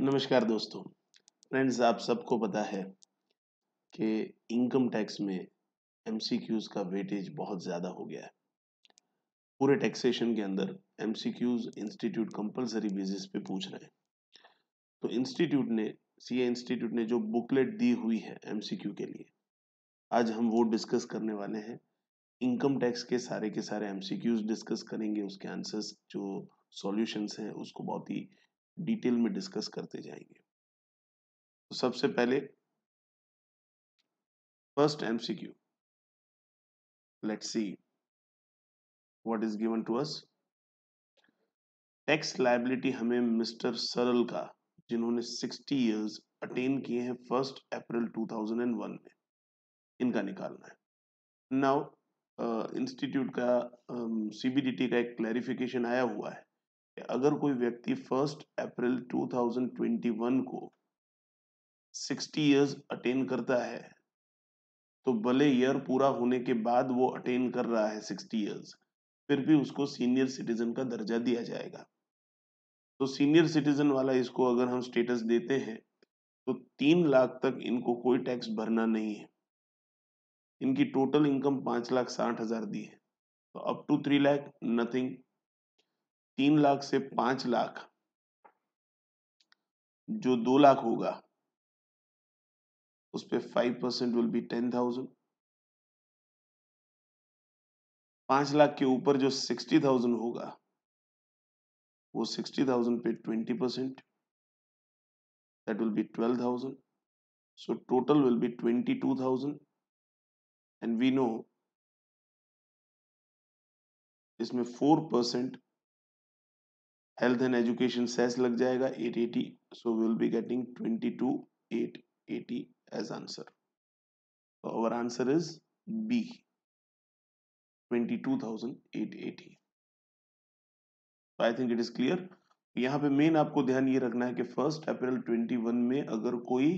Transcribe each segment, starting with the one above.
नमस्कार दोस्तों। फ्रेंड्स, आप सबको पता है कि इनकम टैक्स में एमसीक्यूज का वेटेज बहुत ज़्यादा हो गया है। पूरे टैक्सेशन के अंदर एमसीक्यूज इंस्टीट्यूट कंपलसरी बेसिस पे पूछ रहे हैं। तो सीए इंस्टीट्यूट ने जो बुकलेट दी हुई है एमसीक्यू के लिए, आज हम वो डिस्कस करने वाले हैं। इनकम टैक्स के सारे एमसीक्यूज डिस्कस करेंगे, उसके आंसर्स जो सॉल्यूशंस हैं उसको बहुत ही डिटेल में डिस्कस करते जाएंगे। तो सबसे पहले first MCQ, let's see what is given to us। Tax liability हमें मिस्टर सरल का, जिन्होंने 60 इयर्स अटेन किए हैं 1 अप्रैल 2001 में, इनका निकालना है। नाउ इंस्टीट्यूट का सीबीडीटी का एक क्लैरिफिकेशन आया हुआ है कि अगर कोई व्यक्ति 1 अप्रैल 2021 को 60 इयर्स अटेन करता है, तो भले ईयर पूरा होने के बाद वो अटेन कर रहा है 60 इयर्स, फिर भी उसको सीनियर सिटीजन का दर्जा दिया जाएगा। तो सीनियर सिटीजन वाला इसको अगर हम स्टेटस देते हैं तो 3 लाख तक इनको कोई टैक्स भरना नहीं है। इनकी टोटल इनकम 5,60,000 दी है, तो up to 3 lakh nothing. 3 lakh से 5 लाख जो 2 लाख होगा उस पर 5% विल बी 10,000। 5 लाख के ऊपर जो 60,000 होगा वो 60,000 पे 20%, that will be 12,000। So total will be 22,000। And we know इसमें 4% हेल्थ एंड एजुकेशन सेस लग जाएगा 880। So we will be getting 22,880 as answer. तो our answer is B, 22,880। I think it is clear. यहाँ पे मेन आपको ध्यान ये रखना है कि 1 अप्रैल 21 में अगर कोई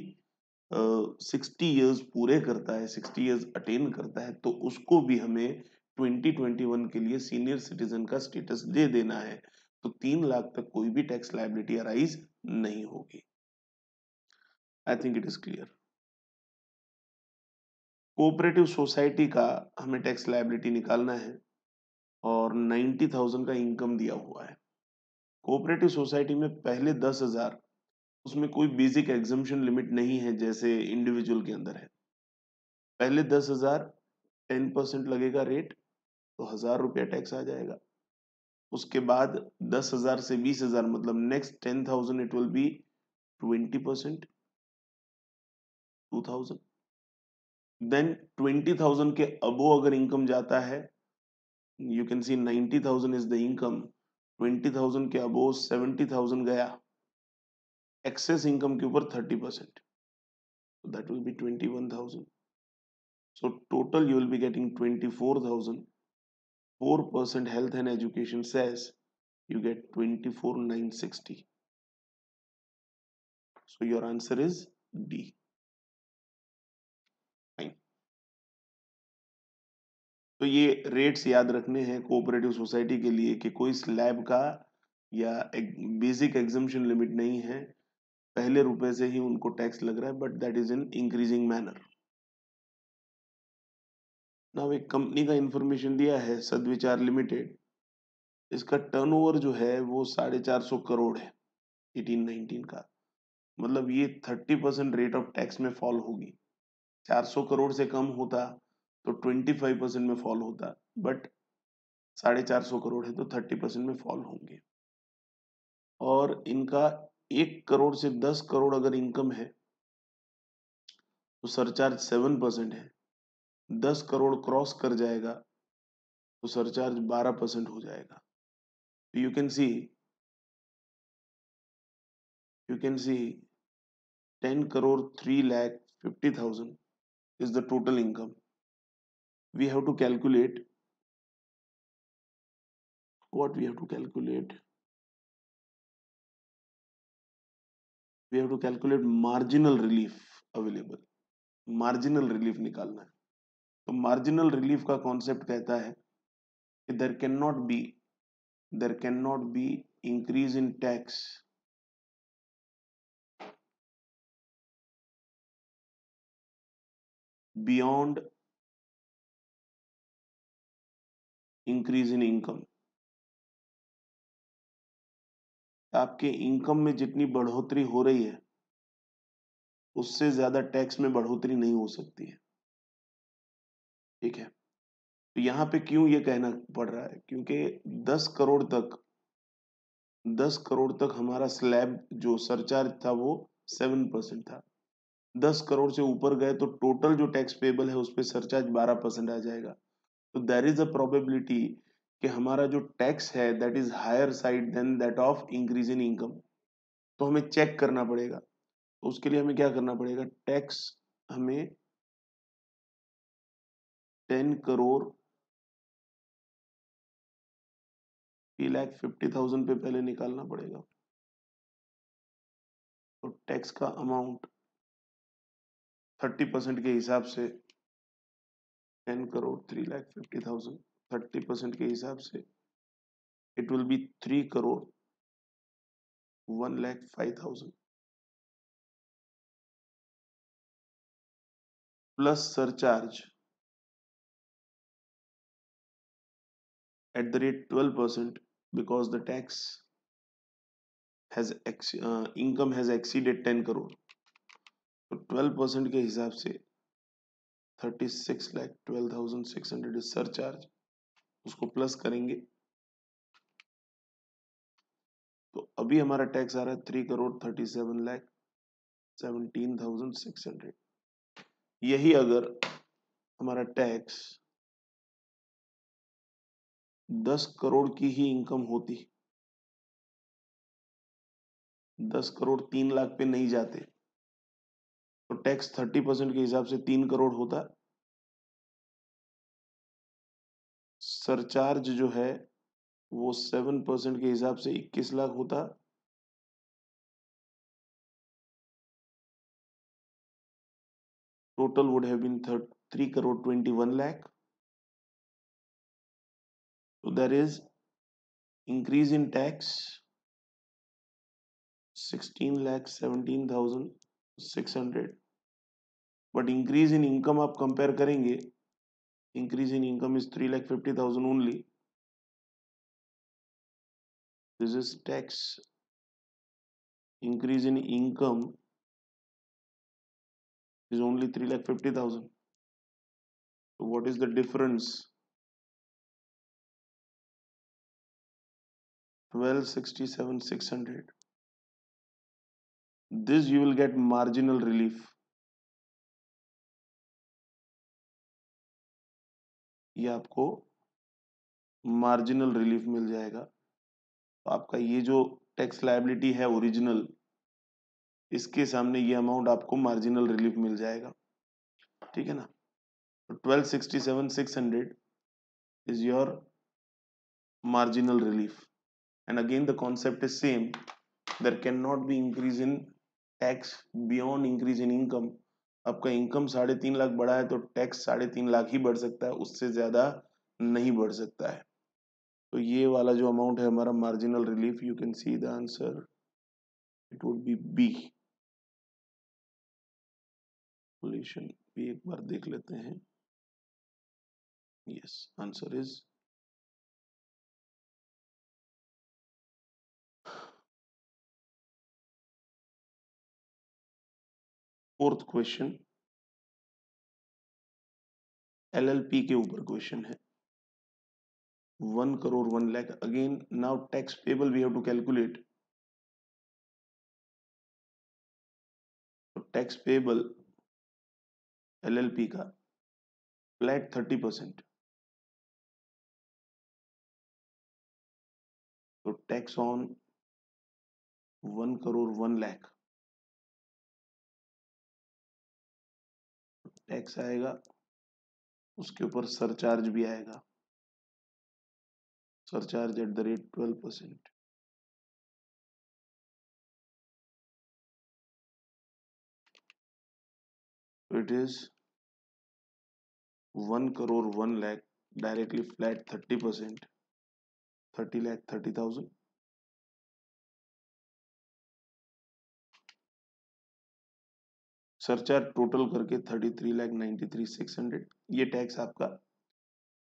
60 इयर्स पूरे करता है, 60 इयर्स अटेन करता है, तो उसको भी हमें 2021 के लिए सीनियर सिटीजन का स्टेटस दे देना है। तो 3 लाख तक कोई भी टैक्स लायबिलिटी अराइज नहीं होगी। आई think it is clear. Cooperative society का हमें टैक्स लायबिलिटी निकालना है और 90,000 का इनकम दिया हुआ है। कोऑपरेटिव सोसाइटी में पहले 10,000, उसमें कोई बेसिक एग्जम्पशन लिमिट नहीं है जैसे इंडिविजुअल के अंदर है। पहले 10,000 10% लगेगा रेट, तो 1,000 रुपया टैक्स आ जाएगा। उसके बाद 10,000 से 20,000 मतलब next 10,000 it will be 20%, 2,000। Then 20,000 के अबो अगर इनकम जाता है, you can see 90,000 is the income, 20,000 के अबो 70,000 गया, एक्सेस इनकम के ऊपर 30%, that will B 21,000। So total you will be getting 24,000। 4% health and education says you get 24,960. So your answer is D. Fine. तो ये rates याद रखने हैं कोऑपरेटिव सोसाइटी के लिए कि कोई स्लैब का या एक बेसिक एग्जम्पशन लिमिट नहीं है। पहले रुपए से ही उनको टैक्स लग रहा है, but that is in increasing manner. Now एक कंपनी का इंफॉर्मेशन दिया है, सदविचार लिमिटेड। इसका टर्नओवर जो है वो 450 करोड़ है 18-19 का। मतलब ये 30% रेट ऑफ टैक्स में फॉल होगी। 400 करोड़ से कम होता तो 25% में फॉल होता, बट 450 करोड़ है तो 30% में फॉल होंगे। और इनका 1 करोड़ से 10 करोड़ अगर इनकम है तो सरचार्ज 7% है। 10 करोड़ क्रॉस कर जाएगा तो सरचार्ज 12% हो जाएगा। You can C 10 crore 3,50,000 is the total income. We have to calculate what we have to calculate. We have to calculate marginal relief available. Marginal relief निकालना है। तो मार्जिनल रिलीफ का कॉन्सेप्ट कहता है कि there can not be increase in tax beyond increase in income, आपके income में जितनी बढ़ोतरी हो रही है उससे ज्यादा टैक्स में बढ़ोतरी नहीं हो सकती है। ठीक है, तो यहां पे क्यों ये कहना पड़ रहा है, क्योंकि 10 करोड़ तक 10 करोड़ तक हमारा स्लैब जो सरचार्ज था वो 7% था। 10 करोड़ से ऊपर गए तो टोटल जो टैक्स पेबल है उस पर सरचार्ज 12% आ जाएगा। तो देर इज अ प्रोबेबिलिटी कि हमारा जो टैक्स है that is higher side then that of increase in income. तो हमें चेक करना पड़ेगा, तो उसके लिए हमें क्या करना पड़ेगा, टैक्स हमें 10 करोड़ 3,50,000 पे पहले निकालना पड़ेगा। तो टैक्स का अमाउंट 30% के हिसाब से 10 करोड़ 3,50,000, 30% के हिसाब से it will B 3,01,05,000 plus surcharge at the rate 12% because the tax has income has exceeded 10 crore. तो 12% के हिसाब से 36,12,600 इज सरचार्ज, उसको प्लस करेंगे तो अभी हमारा टैक्स आ रहा है 3,37,17,600। यही अगर हमारा टैक्स 10 करोड़ की ही इनकम होती, 10 करोड़ 3 लाख पे नहीं जाते, तो टैक्स 30% के हिसाब से 3 करोड़ होता। सरचार्ज जो है वो 7% के हिसाब से 21 लाख होता। Total would have been 3,21,00,000। So there is increase in tax 16,17,600, but increase in income आप कंपेयर करेंगे, increase in income is 3,50,000 only. This is tax increase in income is only 3,50,000. So what is the difference? 12,67,600. This you will get marginal relief. ये आपको marginal relief मिल जाएगा। तो आपका ये जो tax liability है ओरिजिनल, इसके सामने ये अमाउंट आपको मार्जिनल रिलीफ मिल जाएगा। ठीक है ना, तो 12,67,600 is your marginal relief. And again the concept is same, there can not be increase in tax beyond increase in income. आपका इनकम 3.5 लाख बढ़ा है तो टैक्स 3.5 लाख ही बढ़ सकता है, उससे ज्यादा नहीं बढ़ सकता है। तो ये वाला जो अमाउंट है हमारा marginal relief, you can see the answer, it would be B. Solution भी एक बार देख लेते हैं। Yes, answer is fourth question, LLP के ऊपर क्वेश्चन है। 1,01,00,000 again, now tax payable we have to calculate. तो टैक्स पेबल एलएलपी का फ्लैट 30%, तो टैक्स ऑन 1,01,00,000 टैक्स आएगा, उसके ऊपर सरचार्ज भी आएगा, सरचार्ज एट द रेट 12%। तो it is 1,01,00,000 directly flat 30%, 30,30,000। Surcharge total करके 33,93,600 ये टैक्स आपका।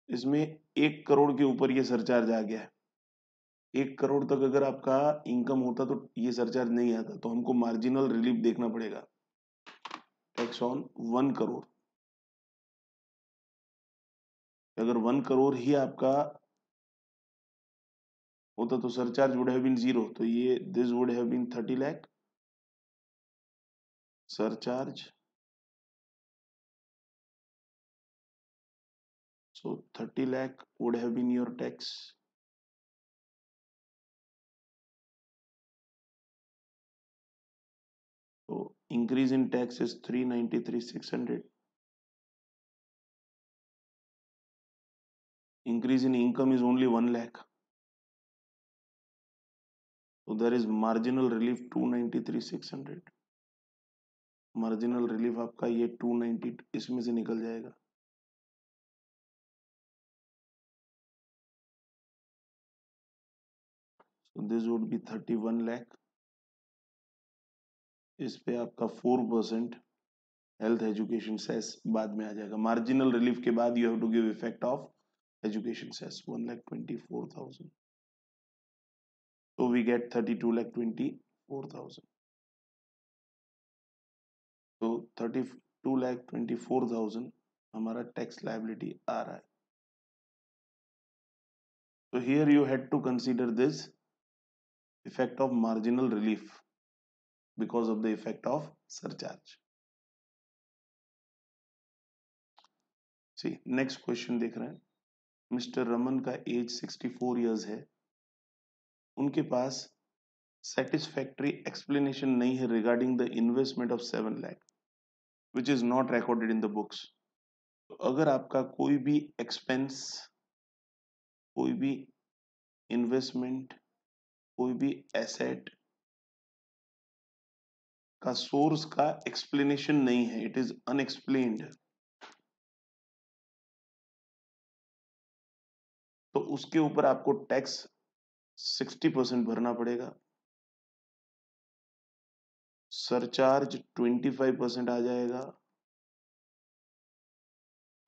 इसमें 1 करोड़ के ऊपर ये सरचार्ज आ गया है। 1 करोड़ तक अगर आपका इनकम होता तो ये सरचार्ज नहीं आता, तो हमको मार्जिनल रिलीफ देखना पड़ेगा। टैक्स ऑन 1 करोड़, अगर 1 करोड़ ही आपका होता तो सरचार्ज वुड हैव बीन 0, तो ये this would have been 30 lakh surcharge. So 30 lakh would have been your tax. So increase in tax is 393,600. Increase in income is only 1 lakh. So there is marginal relief 293,600. Marginal relief आपका ये 290 इसमें से निकल जाएगा। So this would be 31 lakh। इस पे आपका 4% health education cess बाद में आ जाएगा। मार्जिनल रिलीफ के बाद you have to give effect of education cess 1,24,000। So we get 32,24,000। तो 32,24,000 हमारा टैक्स लायबिलिटी आ रहा है। तो here you had to consider this effect of marginal relief because of the effect of surcharge. See next question देख रहे हैं। Mister Raman का as 64 years है। उनके पास सेटिस्फैक्टरी एक्सप्लेनेशन नहीं है regarding the investment of 7 lakh which is not recorded in the books. तो अगर आपका कोई भी एक्सपेंस, कोई भी इन्वेस्टमेंट, कोई भी एसेट का सोर्स का एक्सप्लेनेशन नहीं है, इट इज अनएक्सप्लेन्ड, तो उसके ऊपर आपको टैक्स 60% भरना पड़ेगा। सरचार्ज 25% आ जाएगा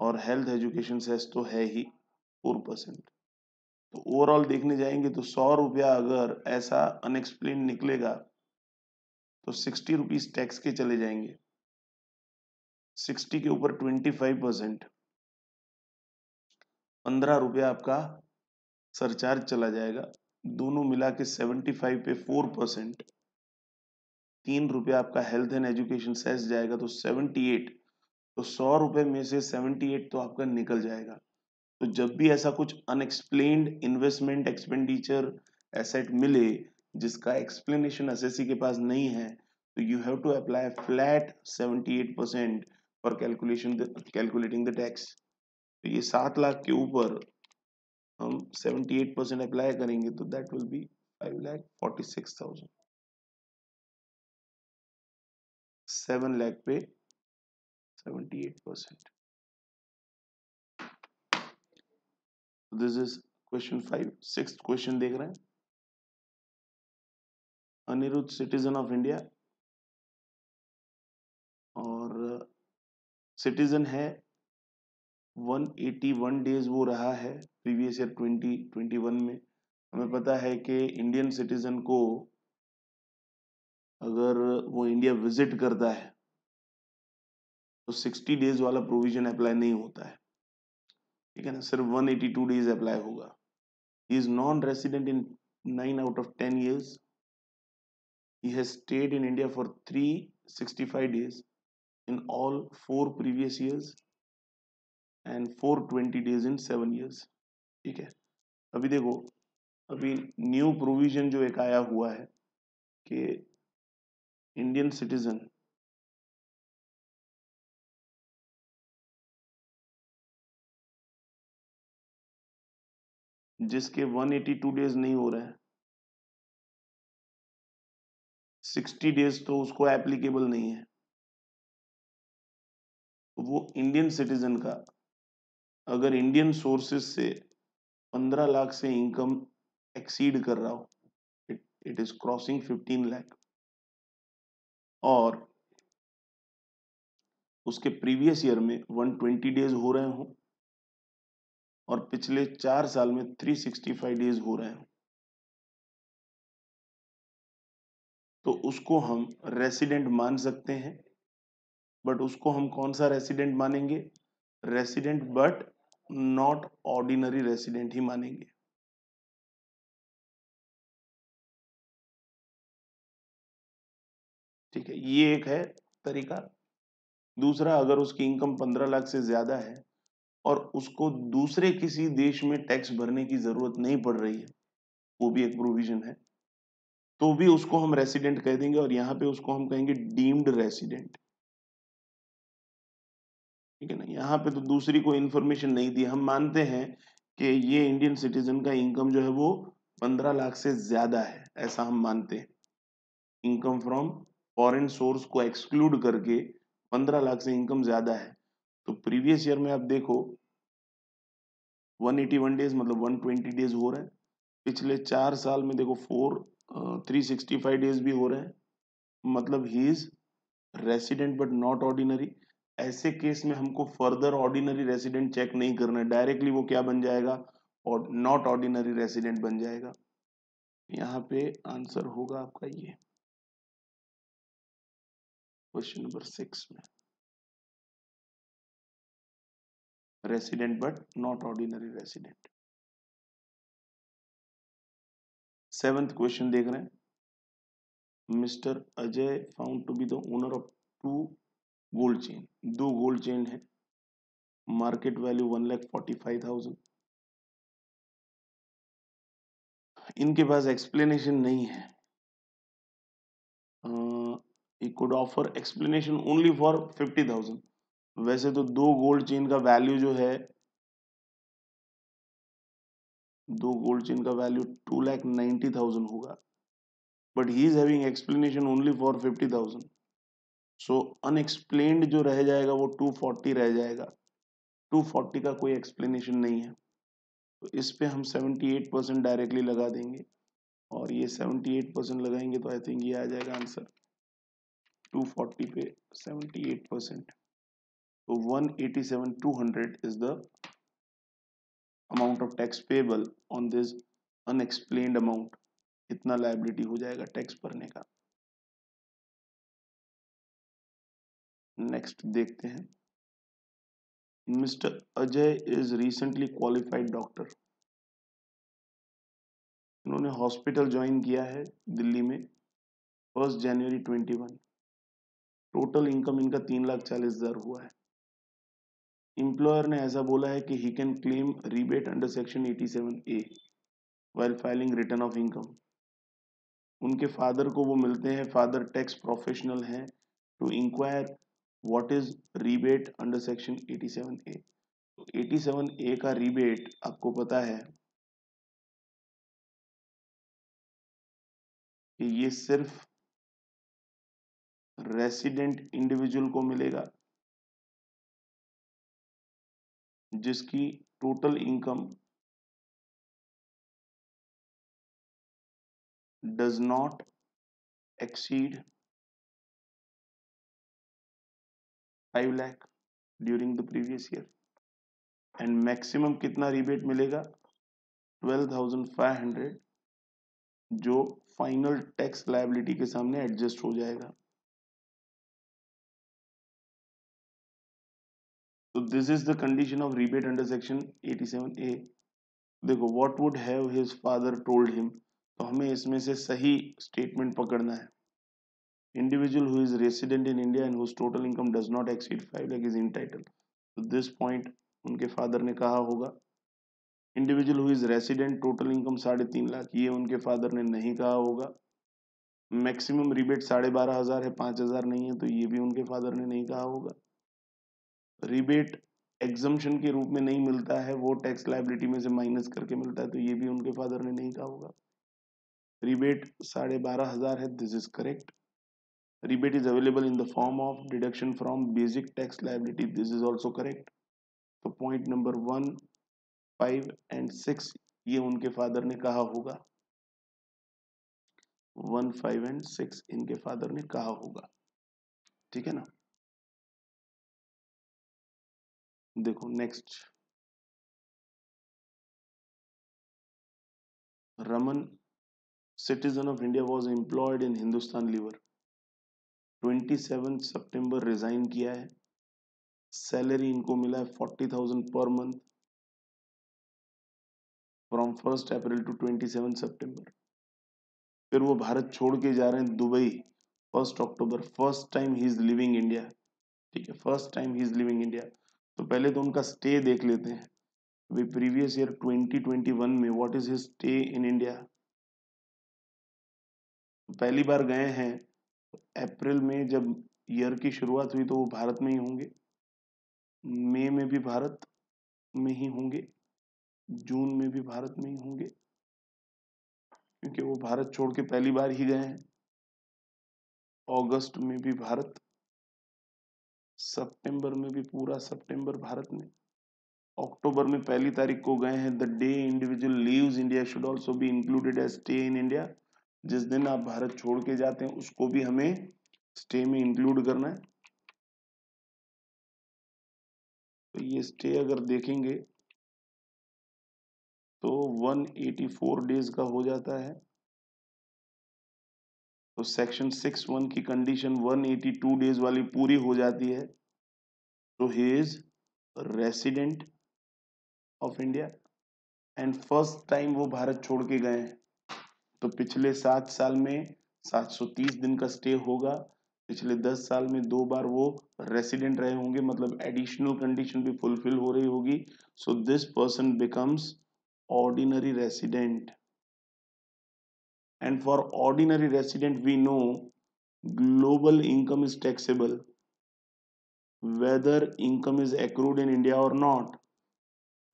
और हेल्थ एजुकेशन सेस तो है ही 4%। तो ओवरऑल देखने जाएंगे तो 100 रुपया अगर ऐसा अनएक्सप्लेन निकलेगा तो 60 रुपीज टैक्स के चले जाएंगे। 60 के ऊपर 25%, 15 रुपया आपका सरचार्ज चला जाएगा। दोनों मिला के 75 पे 4%, 3 रुपया आपका हेल्थ एंड एजुकेशन सेस जाएगा तो 78। तो 100 रुपए में से 78 तो आपका निकल जाएगा। तो जब भी ऐसा कुछ अनएक्सप्लेन्ड इन्वेस्टमेंट एक्सपेंडिचर एसेट मिले जिसका एक्सप्लेनेशन एसएससी के पास नहीं है, तो you have to apply flat 78% for calculating the tax. तो ये 7 लाख के ऊपर हम 78% अप्लाई करेंगे तो दैट विल बी 5,46,000। 7 लाख पे 78%। This is question 5। Sixth question देख रहे हैं। अनिरुद्ध सिटीजन ऑफ इंडिया और सिटीजन है, 181 डेज वो रहा है प्रीवियस ईयर 2021 में। हमें पता है कि इंडियन सिटीजन को अगर वो इंडिया विजिट करता है तो 60 डेज वाला प्रोविजन अप्लाई नहीं होता है, ठीक है ना, सिर्फ 182 डेज अप्लाई होगा। He is non resident in 9 out of 10 years। He has stayed in India for 365 days in all 4 previous years and 420 days in 7 years। ठीक है, अभी देखो, अभी न्यू प्रोविजन जो एक आया हुआ है कि इंडियन सिटीजन जिसके 182 डेज नहीं हो रहे हैं, 60 डेज तो उसको एप्लीकेबल नहीं है, तो वो इंडियन सिटीजन का अगर इंडियन सोर्सेज से 15 लाख से इनकम एक्सीड कर रहा हो, इट इज क्रॉसिंग 15 लाख, और उसके प्रीवियस ईयर में 120 डेज हो रहे हों और पिछले 4 साल में 365 डेज हो रहे हों, तो उसको हम रेसिडेंट मान सकते हैं। बट उसको हम कौन सा रेसिडेंट मानेंगे? Resident but not ordinary resident ही मानेंगे। ठीक है, ये एक है तरीका। दूसरा, अगर उसकी इनकम 15 लाख से ज्यादा है और उसको दूसरे किसी देश में टैक्स भरने की जरूरत नहीं पड़ रही है, वो भी एक प्रोविजन है, तो भी उसको हम रेसिडेंट कह देंगे और यहाँ पे उसको हम कहेंगे डीम्ड रेसिडेंट। ठीक है ना, यहाँ पे तो दूसरी कोई इंफॉर्मेशन नहीं दी, हम मानते हैं कि ये इंडियन सिटीजन का इनकम जो है वो 15 लाख से ज्यादा है, ऐसा हम मानते हैं। इनकम फ्रॉम फॉरेन सोर्स को एक्सक्लूड करके 15 लाख से इनकम ज्यादा है। तो प्रीवियस ईयर में आप देखो 181 डेज मतलब 120 डेज हो रहे हैं। पिछले 4 साल में देखो 365 डेज भी हो रहे हैं, मतलब ही is resident but not ordinary. ऐसे केस में हमको फर्दर ऑर्डिनरी रेसिडेंट चेक नहीं करना है, डायरेक्टली वो क्या बन जाएगा? और नॉट ऑर्डिनरी रेसिडेंट बन जाएगा। यहाँ पे आंसर होगा आपका ये क्वेश्चन नंबर 6 में, resident but not ordinary resident. 7th question देख रहे हैं। Mister Ajay found to be the owner of 2 gold chain, 2 gold chain है, मार्केट वैल्यू 1,45,000। इनके पास एक्सप्लेनेशन नहीं है। He could offer explanation only for 50,000। वैसे तो 2 गोल्ड चेन का वैल्यू जो है, 2 गोल्ड चेन का वैल्यू 2,90,000 होगा, but he is having explanation only for 50,000। So unexplained जो रह जाएगा वो 240 रह जाएगा। 240 का कोई एक्सप्लेनेशन नहीं है, तो इस पे हम 78% डायरेक्टली लगा देंगे और ये 78% लगाएंगे तो आई थिंक ये आ जाएगा आंसर। 240 पे 78%, तो 187,200 is the amount of tax payable on this unexplained amount। इतना लायबिलिटी हो जाएगा टैक्स भरने का। नेक्स्ट देखते हैं। Mister Ajay is recently qualified doctor. इन्होंने हॉस्पिटल ज्वाइन किया है दिल्ली में 1 जनवरी 21। टोटल इनकम इनका 3,40,000 हुआ है। एम्प्लॉयर ने ऐसा बोला है कि he can claim rebate under section 87A while filing return of income. उनके फादर को वो मिलते हैं, फादर टैक्स प्रोफेशनल हैं, to inquire what is rebate under section 87A। तो 87A का रीबेट आपको पता है कि ये सिर्फ रेसिडेंट इंडिविजुअल को मिलेगा जिसकी total income does not exceed 5 lakh during the previous year. And maximum कितना रिबेट मिलेगा? 12,500, जो फाइनल टैक्स लायबिलिटी के सामने एडजस्ट हो जाएगा। तो this is the condition of rebate under section 87A। देखो, what would have his father told him, तो हमें इसमें से सही स्टेटमेंट पकड़ना है। Individual who is resident in India and whose total income does not exceed 5 lakh is entitled. तो this point उनके फादर ने कहा होगा। Individual who is resident total income 3.5 lakh, ये उनके फादर ने नहीं कहा होगा। मैक्सिमम रिबेट 12,500 है, 5,000 नहीं है, तो ये भी उनके फादर ने नहीं कहा होगा। रिबेट एग्जम्पशन के रूप में नहीं मिलता है, वो टैक्स लायबिलिटी में से माइनस करके मिलता है, तो ये भी उनके फादर ने नहीं कहा होगा। रिबेट 12,500 है, this is correct. Rebate is available in the form of deduction from basic tax liability, this is also correct. तो पॉइंट नंबर 1, 5 एंड 6 ये उनके फादर ने कहा होगा। 1, 5 एंड 6 इनके फादर ने कहा होगा। ठीक है ना। देखो next, Raman citizen of India was employed in Hindustan Lever, 27 सितंबर रिजाइन किया है, सैलरी इनको मिला है 40,000 पर month from 1 April to 27 September. फिर वो भारत छोड़ के जा रहे हैं दुबई 1 अक्टूबर, first time he is living India. ठीक है, first time he is living India. तो पहले तो उनका स्टे देख लेते हैं। वे प्रीवियस ईयर 2021 में what is his stay in India. पहली बार गए हैं अप्रैल में, जब ईयर की शुरुआत हुई तो वो भारत में ही होंगे, मई में भी भारत में ही होंगे, जून में भी भारत में ही होंगे, क्योंकि वो भारत छोड़ के पहली बार ही गए हैं। अगस्त में भी भारत, सितंबर में भी पूरा सितंबर भारत में, अक्टूबर में 1 तारीख को गए हैं। The day individual leaves India should also be included as stay in India. जिस दिन आप भारत छोड़ के जाते हैं उसको भी हमें स्टे में इंक्लूड करना है। तो ये स्टे अगर देखेंगे तो 184 डेज का हो जाता है। तो सेक्शन 6(1) की कंडीशन 182 डेज वाली पूरी हो जाती है। तो ही is resident of India and first time वो भारत छोड़ के गए हैं। तो पिछले 7 साल में 730 दिन का स्टे होगा। पिछले 10 साल में 2 बार वो रेसिडेंट रहे होंगे, मतलब एडिशनल कंडीशन भी फुलफिल हो रही होगी। So this person becomes ordinary resident. And for ordinary resident we know global income is taxable whether income is accrued in India or not,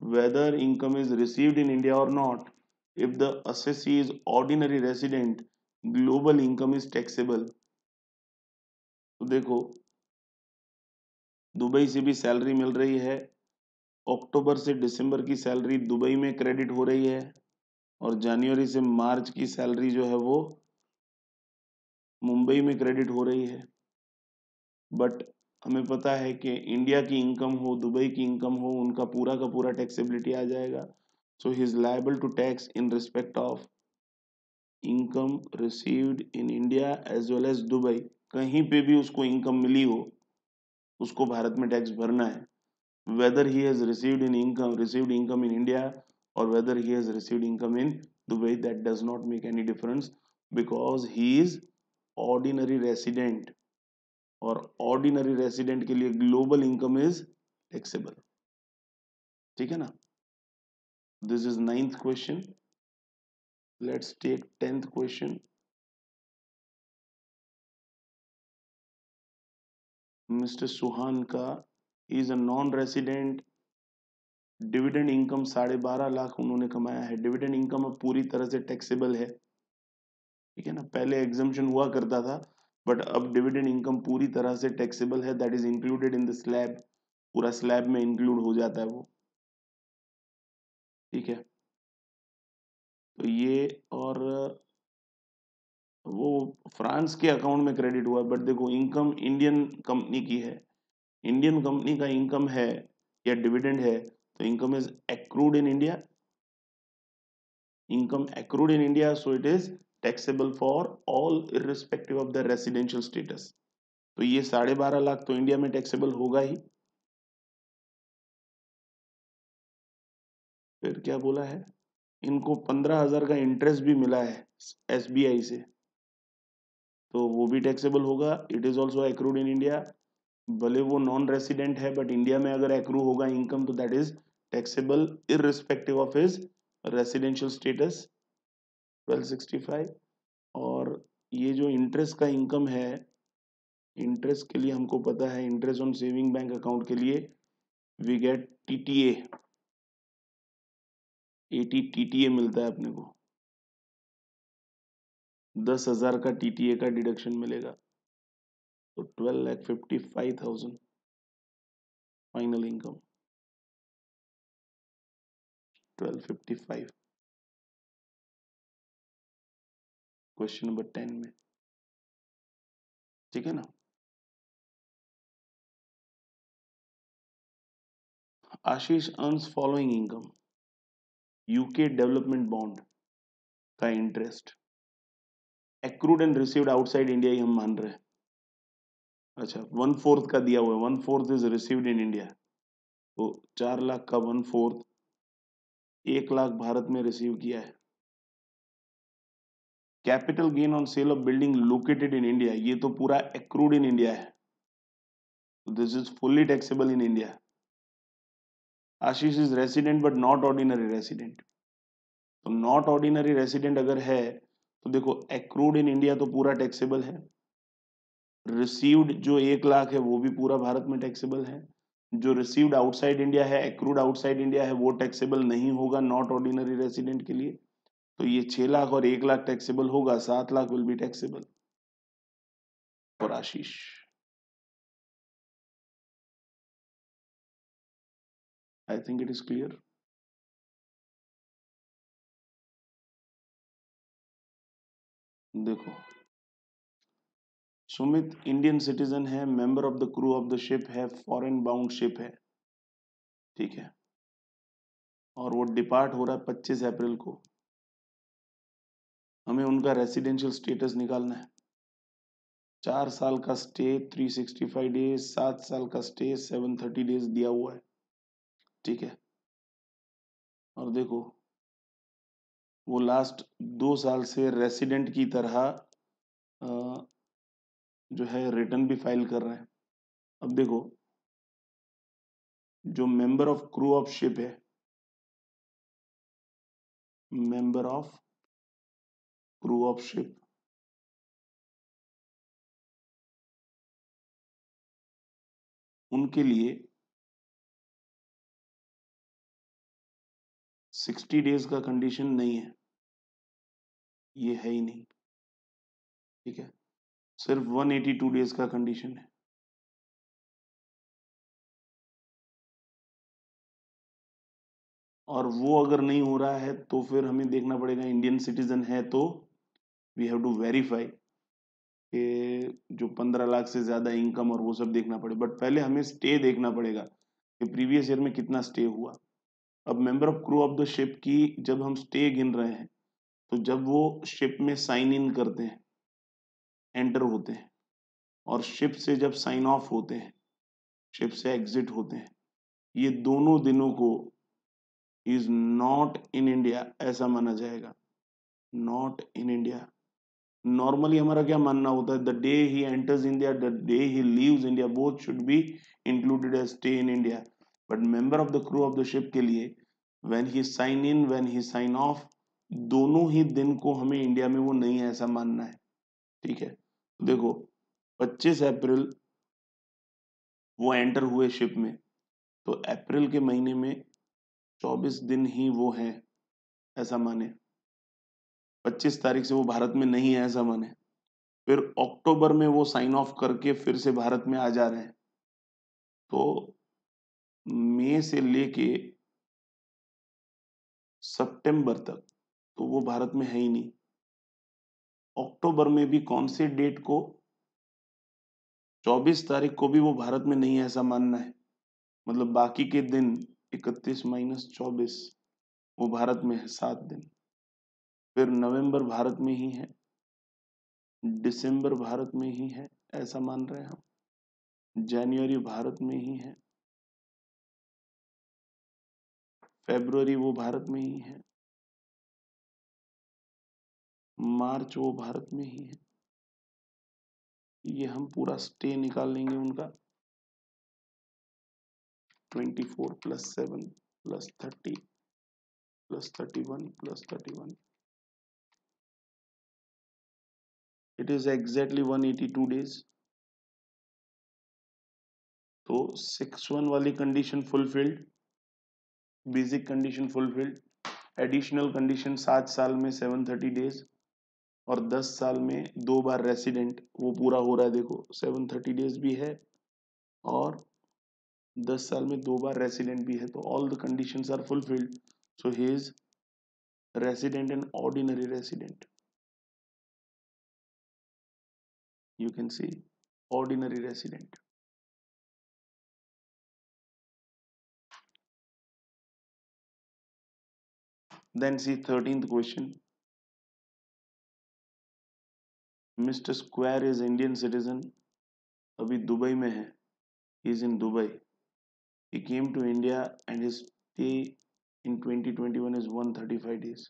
whether income is received in India or not. If the assessee is ordinary resident, global income is taxable. तो देखो, Dubai से भी salary मिल रही है, अक्टूबर से दिसंबर की salary Dubai में credit हो रही है, और जनवरी से मार्च की सैलरी जो है वो मुंबई में क्रेडिट हो रही है। बट हमें पता है कि इंडिया की इनकम हो, दुबई की इनकम हो, उनका पूरा का पूरा टैक्सेबिलिटी आ जाएगा। So he is liable to tax in respect of income received in India as well as Dubai. कहीं पे भी उसको इनकम मिली हो उसको भारत में टैक्स भरना है, whether he has received income in India or whether he has received income in Dubai, that does not make any difference because he is ordinary resident, और ऑर्डिनरी रेसिडेंट के लिए ग्लोबल इनकम इज टैक्सेबल। ठीक है ना। This is 9th question. Let's take 10th question. Mr Suhan का is a non resident, dividend income 12.5 lakh उन्होंने कमाया है। डिविडेंड इनकम अब पूरी तरह से टैक्सेबल है। ठीक है ना, पहले एग्जम्पशन हुआ करता था, बट अब डिविडेंड इनकम पूरी तरह से टैक्सेबल है। That is included in the slab, पूरा स्लैब में इंक्लूड हो जाता है वो। ठीक है, तो ये, और वो फ्रांस के अकाउंट में क्रेडिट हुआ, बट देखो इनकम इंडियन कंपनी की है, इंडियन कंपनी का इनकम है या डिविडेंड है, तो income is accrued in India, income accrued in India, so it is taxable for all irrespective of the residential status. तो ये 12.5 लाख तो इंडिया में टैक्सेबल होगा ही। फिर क्या बोला है, इनको 15,000 का इंटरेस्ट भी मिला है एसबीआई से, तो वो भी टैक्सेबल होगा। It is also accrued in India. भले वो नॉन रेसिडेंट है, बट इंडिया में अगर एक्रू होगा इनकम तो that is taxable irrespective of his residential status. 1265। और ये जो इंटरेस्ट का इनकम है, इंटरेस्ट के लिए हमको पता है, interest on saving bank account के लिए वी गेट टीटीए, 80 टीटीए मिलता है अपने को, 10,000 का टीटीए का डिडक्शन मिलेगा। तो 12,55,000 फाइनल इनकम, 1255 क्वेश्चन नंबर 10 में। ठीक है ना। Ashish earns following income, UK development bond का interest, accrued and received outside India ही हम मान रहे हैं। अच्छा, 1/4 का दिया हुआ है, 1/4 इज रिसीव्ड इन इंडिया, तो 4 लाख का 1/4, 1 लाख भारत में रिसीव किया है। Capital gain on sale of building located in India, ये तो पूरा एक्रूड इन इंडिया है, this is fully taxable in India. Ashish is resident but not ordinary resident, तो नॉट ऑर्डिनरी रेसिडेंट अगर है तो देखो एक्रूड इन इंडिया तो पूरा टैक्सेबल है, रिसीव्ड जो 1 लाख है वो भी पूरा भारत में टैक्सेबल है, जो रिसीव्ड आउटसाइड इंडिया है, एक्रूड आउटसाइड इंडिया है, वो टैक्सेबल नहीं होगा नॉट ऑर्डिनरी रेसिडेंट के लिए, तो ये 6 लाख और 1 लाख टैक्सेबल होगा, 7 lakh will be taxable for Ashish. I think it is clear. देखो सुमित इंडियन सिटीजन है, member of the crew of the ship है, फॉरेन बाउंड शिप है, ठीक है, और वो डिपार्ट हो रहा है 25 अप्रैल को। हमें उनका रेसिडेंशियल स्टेटस निकालना है। 4 साल का स्टे 365 डेज, 7 साल का स्टे 730 डेज दिया हुआ है, ठीक है। और देखो वो लास्ट 2 साल से रेसिडेंट की तरह जो है रिटर्न भी फाइल कर रहे हैं। अब देखो जो member of crew of ship है, member of crew of ship, उनके लिए 60 डेज का कंडीशन नहीं है, ये है ही नहीं, ठीक है, सिर्फ 182 डेज का कंडीशन है। और वो अगर नहीं हो रहा है तो फिर हमें देखना पड़ेगा, इंडियन सिटीजन है तो वी हैव टू वेरीफाई कि जो 15 लाख से ज्यादा इनकम और वो सब देखना पड़े, बट पहले हमें स्टे देखना पड़ेगा कि प्रीवियस ईयर में कितना स्टे हुआ। अब member of crew of the ship की जब हम स्टे गिन रहे हैं, तो जब वो शिप में साइन इन करते हैं, एंटर होते हैं, और शिप से जब साइन ऑफ होते हैं, शिप से एग्जिट होते हैं, ये दोनों दिनों को इज नॉट इन इंडिया ऐसा माना जाएगा, नॉट इन इंडिया। नॉर्मली हमारा क्या मानना होता है, the day he enters India, the day he leaves India, both should be included as stay in India, but member of the crew of the ship के लिए when he sign in, when he sign off, दोनों ही दिन को हमें India में वो नहीं है ऐसा मानना है, ठीक है। देखो 25 अप्रैल वो एंटर हुए शिप में, तो अप्रैल के महीने में 24 दिन ही वो है ऐसा माने, 25 तारीख से वो भारत में नहीं है ऐसा माने, फिर अक्टूबर में वो साइन ऑफ करके फिर से भारत में आ जा रहे हैं, तो मई से लेके सितंबर तक तो वो भारत में है ही नहीं। अक्टूबर में भी कौन से डेट को, 24 तारीख को भी वो भारत में नहीं है ऐसा मानना है, मतलब बाकी के दिन 31 माइनस 24 वो भारत में है 7 दिन, फिर नवंबर भारत में ही है, दिसंबर भारत में ही है ऐसा मान रहे हैं हम, जनवरी भारत में ही है, फरवरी वो भारत में ही है, मार्च वो भारत में ही है। ये हम पूरा स्टे निकाल लेंगे उनका, 24 plus 7 plus 30 plus 31 plus 31, it is exactly 182 days. तो 6-1 वाली condition fulfilled, basic condition fulfilled, additional condition 7 साल में 730 डेज, और 10 साल में 2 बार रेसिडेंट वो पूरा हो रहा है, देखो 730 डेज भी है और 10 साल में 2 बार रेसिडेंट भी है, तो all the conditions are fulfilled, so he is resident and ordinary resident, you can see ordinary resident। Then see 13th question. Mr. Square is Indian citizen. अभी दुबई में है. He is in Dubai. He came to India and his stay in 2021 is 135 days.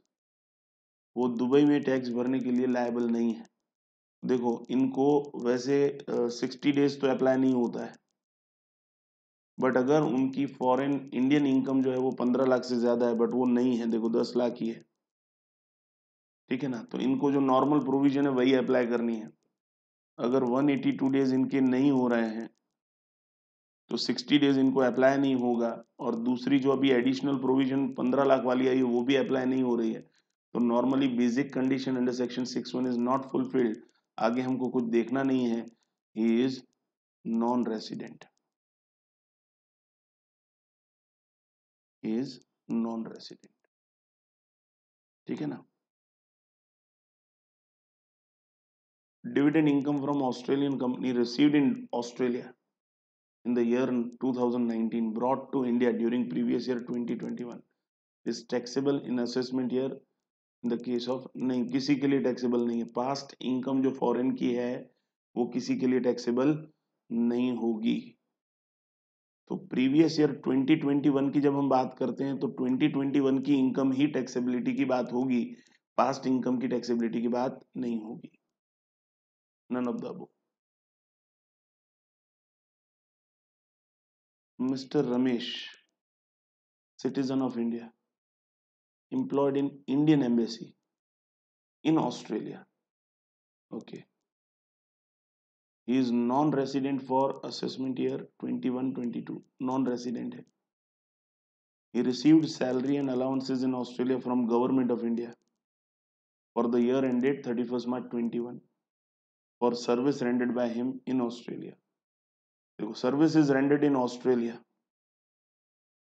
वो Dubai में tax भरने के लिए liable नहीं है. देखो इनको वैसे 60 डेज तो अप्लाई नहीं होता है, बट अगर उनकी फॉरेन इंडियन इनकम जो है वो 15 लाख से ज्यादा है, बट वो नहीं है, देखो 10 लाख ही है, ठीक है ना, तो इनको जो नॉर्मल प्रोविजन है वही अप्लाई करनी है. अगर 182 डेज इनके नहीं हो रहे हैं तो 60 डेज इनको अप्लाई नहीं होगा, और दूसरी जो अभी एडिशनल प्रोविजन 15 लाख वाली आई है वो भी अप्लाई नहीं हो रही है, तो normally basic condition under section 61 is not fulfilled. आगे हमको कुछ देखना नहीं है. He is non resident. He is non resident. ठीक है ना. Dividend income from Australian company received in Australia in the year 2019 brought to India during previous year 2021 is taxable in assessment year in the case of. नहीं, किसी के लिए taxable नहीं है. Past income जो फॉरेन की है वो किसी के लिए टैक्सेबल नहीं होगी. तो प्रीवियस ईयर 2021 की जब हम बात करते हैं तो 2021 की इनकम ही टैक्सेबिलिटी की बात होगी, पास्ट इनकम की टैक्सेबिलिटी की बात नहीं होगी. None of the above. Mister Ramesh, citizen of India, employed in Indian Embassy in Australia. Okay. He is non-resident for assessment year 21-22. Non-resident है. He received salary and allowances in Australia from Government of India for the year ended 31st March 21 for service rendered by him in Australia. देखो service is rendered in Australia,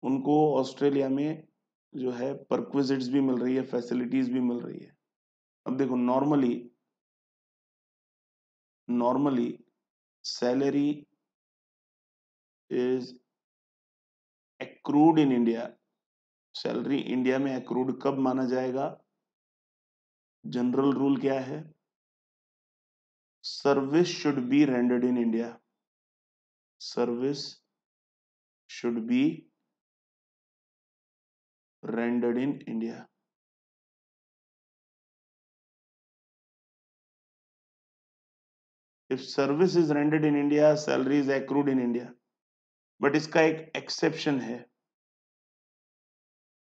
उनको Australia में जो है perquisites भी मिल रही है, facilities भी मिल रही है. अब देखो normally salary is accrued in India. Salary India में एक्रूड कब माना जाएगा? जनरल रूल क्या है? Service should be rendered in India. Service should be rendered in India. If service is rendered in India, salary is accrued in India. But इसका एक exception है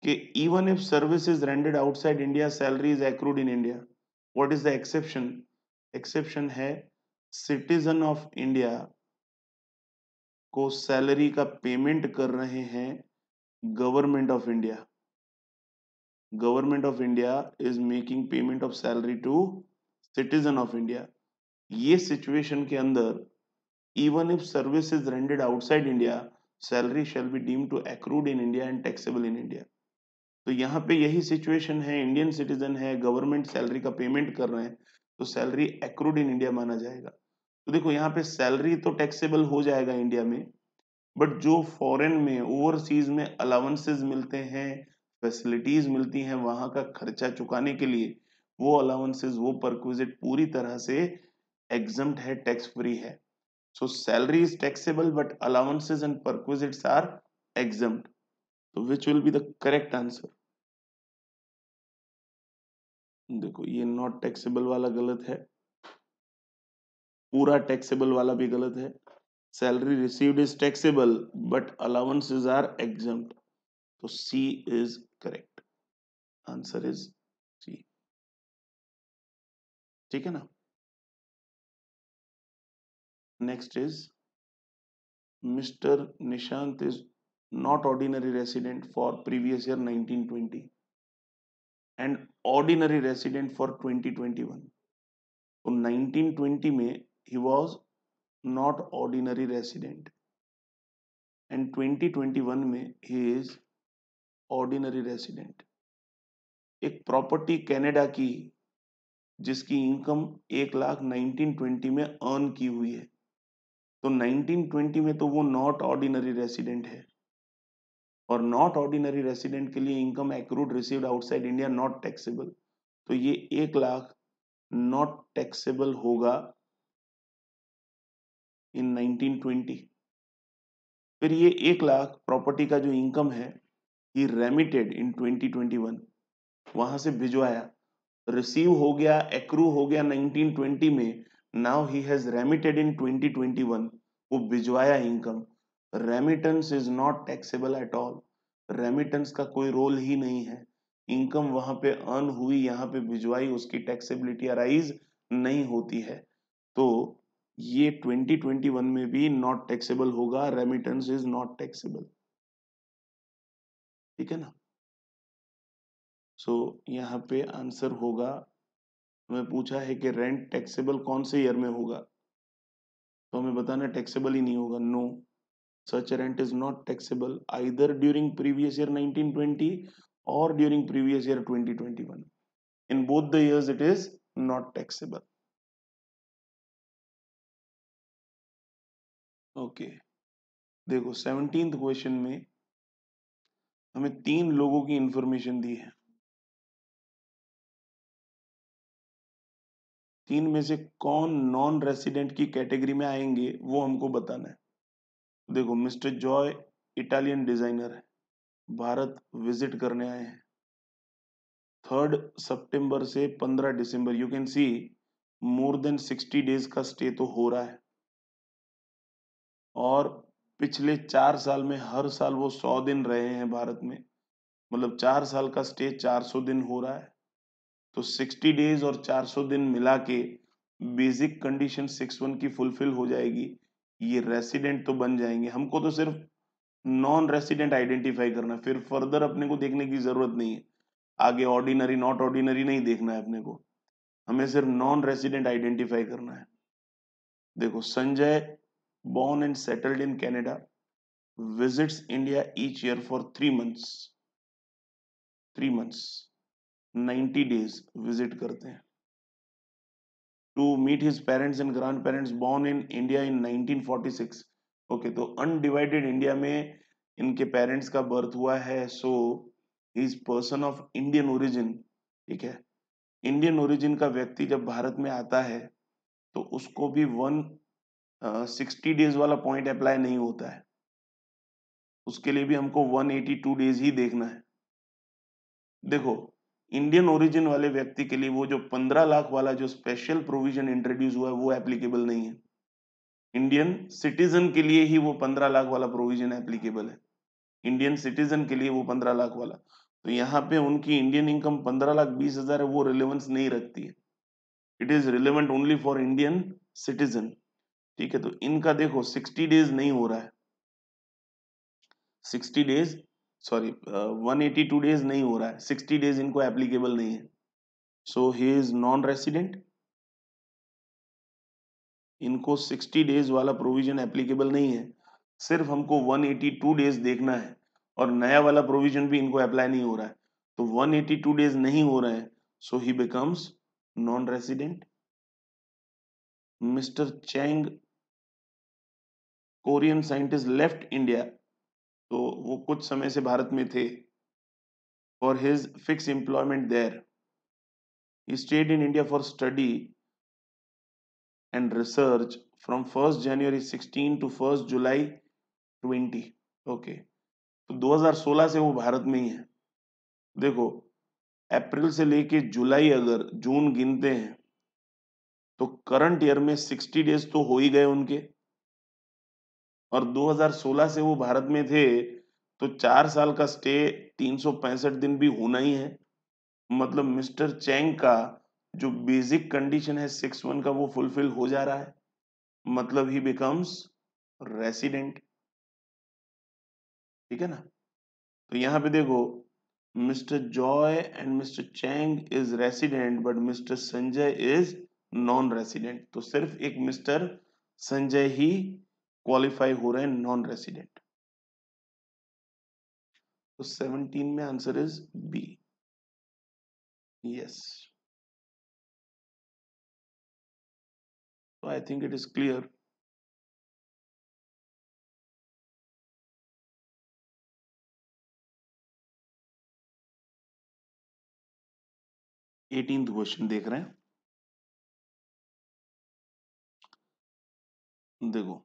कि even if service is rendered outside India, salary is accrued in India. What is the exception? Exception है citizen of India को salary का payment कर रहे हैं government of India. Government of India is making payment of salary to citizen of India. ये situation के अंदर even if service is rendered outside India, salary shall be deemed to accrued in India and taxable in India. तो यहाँ पे यही situation है, Indian citizen है, government salary का पेमेंट कर रहे हैं, तो सैलरी एक्रूड इन इंडिया माना जाएगा. तो देखो यहाँ पे सैलरी तो टैक्सेबल हो जाएगा इंडिया में, बट जो फॉरेन में ओवरसीज में अलाउंसेस मिलते हैं, फैसिलिटीज मिलती हैं, वहां का खर्चा चुकाने के लिए वो अलाउंसेस, वो परक्विजिट पूरी तरह से एग्जम्प्ट है, टैक्स फ्री है. So salary is taxable but allowances and perquisites are exempt. तो which will be the correct answer? देखो ये नॉट टैक्सेबल वाला गलत है, पूरा टैक्सेबल वाला भी गलत है. Salary received is taxable but allowances are exempt. तो C is correct. Answer is C. ठीक है ना. Next is Mr Nishant is not ordinary resident for previous year 1920 and ordinary resident for 2021. तो 1920 में he was not ordinary resident and 2021 में he is ordinary resident. एक property Canada की जिसकी income 1,00,000 1920 में अर्न की हुई है, तो 1920 में तो वो नॉट ऑर्डिनरी रेसिडेंट है. और नॉट ऑर्डिनरी रेसिडेंट के लिए income accrued received outside India not taxable, तो ये 1 लाख नॉट टैक्सेबल होगा इन 1920। फिर ये 1 लाख प्रॉपर्टी का जो इनकम है ये रेमिटेड इन 2021, वहां से भिजवाया, रिसीव हो गया, एक्रू हो गया 1920 में, नाउ ही हैज रेमिटेड इन 2021, वो भिजवाया income. Remittance is not taxable at all, remittance का कोई रोल ही नहीं है। इनकम वहां पे अर्न हुई, यहाँ पे भिजवाई, उसकी टैक्सेबिलिटी अराइज नहीं होती है। तो ये 2021 में भी नॉट टैक्सेबल होगा, रेमिटेंस इज नॉट टैक्सेबल। ठीक है ना। सो यहाँ पे आंसर होगा, हमें पूछा है कि रेंट टैक्सेबल कौन से ईयर में होगा, तो हमें बताना टैक्सेबल ही नहीं होगा। No, such rent is not taxable either during previous year 1920 और during previous year 2021, in both the years it is not taxable. Okay, देखो 17th क्वेश्चन में हमें 3 लोगों की इंफॉर्मेशन दी है, 3 में से कौन नॉन रेसिडेंट की कैटेगरी में आएंगे वो हमको बताना है। देखो मिस्टर जॉय इटालियन डिजाइनर है, भारत विजिट करने आए हैं 3 सितंबर से 15 दिसंबर, you can see more than 60 days का स्टे तो हो रहा है। और पिछले 4 साल में हर साल वो 100 दिन रहे हैं भारत में, मतलब 4 साल का स्टे 400 दिन हो रहा है। तो 60 डेज और 400 दिन मिला के बेसिक कंडीशन 6(1) की फुलफिल हो जाएगी, ये रेसिडेंट तो बन जाएंगे। हमको तो सिर्फ नॉन रेसिडेंट आइडेंटिफाई करना है, फिर फर्दर अपने को देखने की जरूरत नहीं है, आगे ऑर्डिनरी नॉट ऑर्डिनरी नहीं देखना है अपने को, हमें सिर्फ नॉन रेसिडेंट आइडेंटिफाई करना है। देखो Sanjay born and settled in Canada, visits India each year for 3 months, 3 months 90 days visit करते हैं to meet his parents and grandparents born in India in 1946। Okay, तो अनडिवाइडेड इंडिया में इनके पेरेंट्स का birth हुआ है, so he is person of Indian origin. ठीक है, इंडियन ओरिजिन का व्यक्ति जब भारत में आता है तो उसको भी 60 डेज वाला पॉइंट अप्लाई नहीं होता है, उसके लिए भी हमको 182 डेज ही देखना है। देखो इंडियन ओरिजिन वाले व्यक्ति के लिए वो जो 15 लाख वाला जो स्पेशल प्रोविजन इंट्रोड्यूस हुआ है वो एप्लीकेबल नहीं है, इंडियन सिटीजन के लिए ही वो 15 लाख वाला प्रोविजन एप्लीकेबल है, इंडियन सिटीजन के लिए वो 15 लाख वाला। तो यहाँ पे उनकी इंडियन इनकम 15,20,000 है, वो रिलेवेंस नहीं रखती है, it is relevant only for Indian citizen. ठीक है, तो इनका देखो 60 डेज नहीं हो रहा है, 60 डेज, सॉरी 182 डेज नहीं हो रहा है, 60 डेज इनको एप्लीकेबल नहीं है, so he is non resident. इनको 60 डेज वाला प्रोविजन एप्लीकेबल नहीं है, सिर्फ हमको 182 डेज देखना है, और नया वाला प्रोविजन भी इनको अप्लाई नहीं हो रहा है, तो 182 डेज नहीं हो रहे हैं, so he becomes non resident. Mr Chang Korean scientist left India, तो वो कुछ समय से भारत में थे, for his fix employment there, he stayed in India for study and research from 1 जनवरी 16 to 1 जुलाई 20। ओके, तो 2016 से वो भारत में ही है। देखो अप्रैल से लेके जुलाई अगर जून गिनते हैं तो करंट ईयर में 60 डेज तो हो ही गए उनके, और 2016 से वो भारत में थे, तो 4 साल का स्टे 365 दिन भी होना ही है, मतलब मिस्टर चैंग का जो बेसिक कंडीशन है 6(1) का वो फुलफिल हो जा रहा है, मतलब ही बिकम्स रेसिडेंट। ठीक है ना। तो यहाँ पे देखो mister Joy and mister Chang is resident but mister Sanjay is non resident, तो सिर्फ एक मिस्टर संजय ही क्वालिफाई हो रहे हैं नॉन रेसिडेंट। तो 17 में आंसर इज बी, यस। तो I think it is clear. 18th question देख रहे हैं, देखो,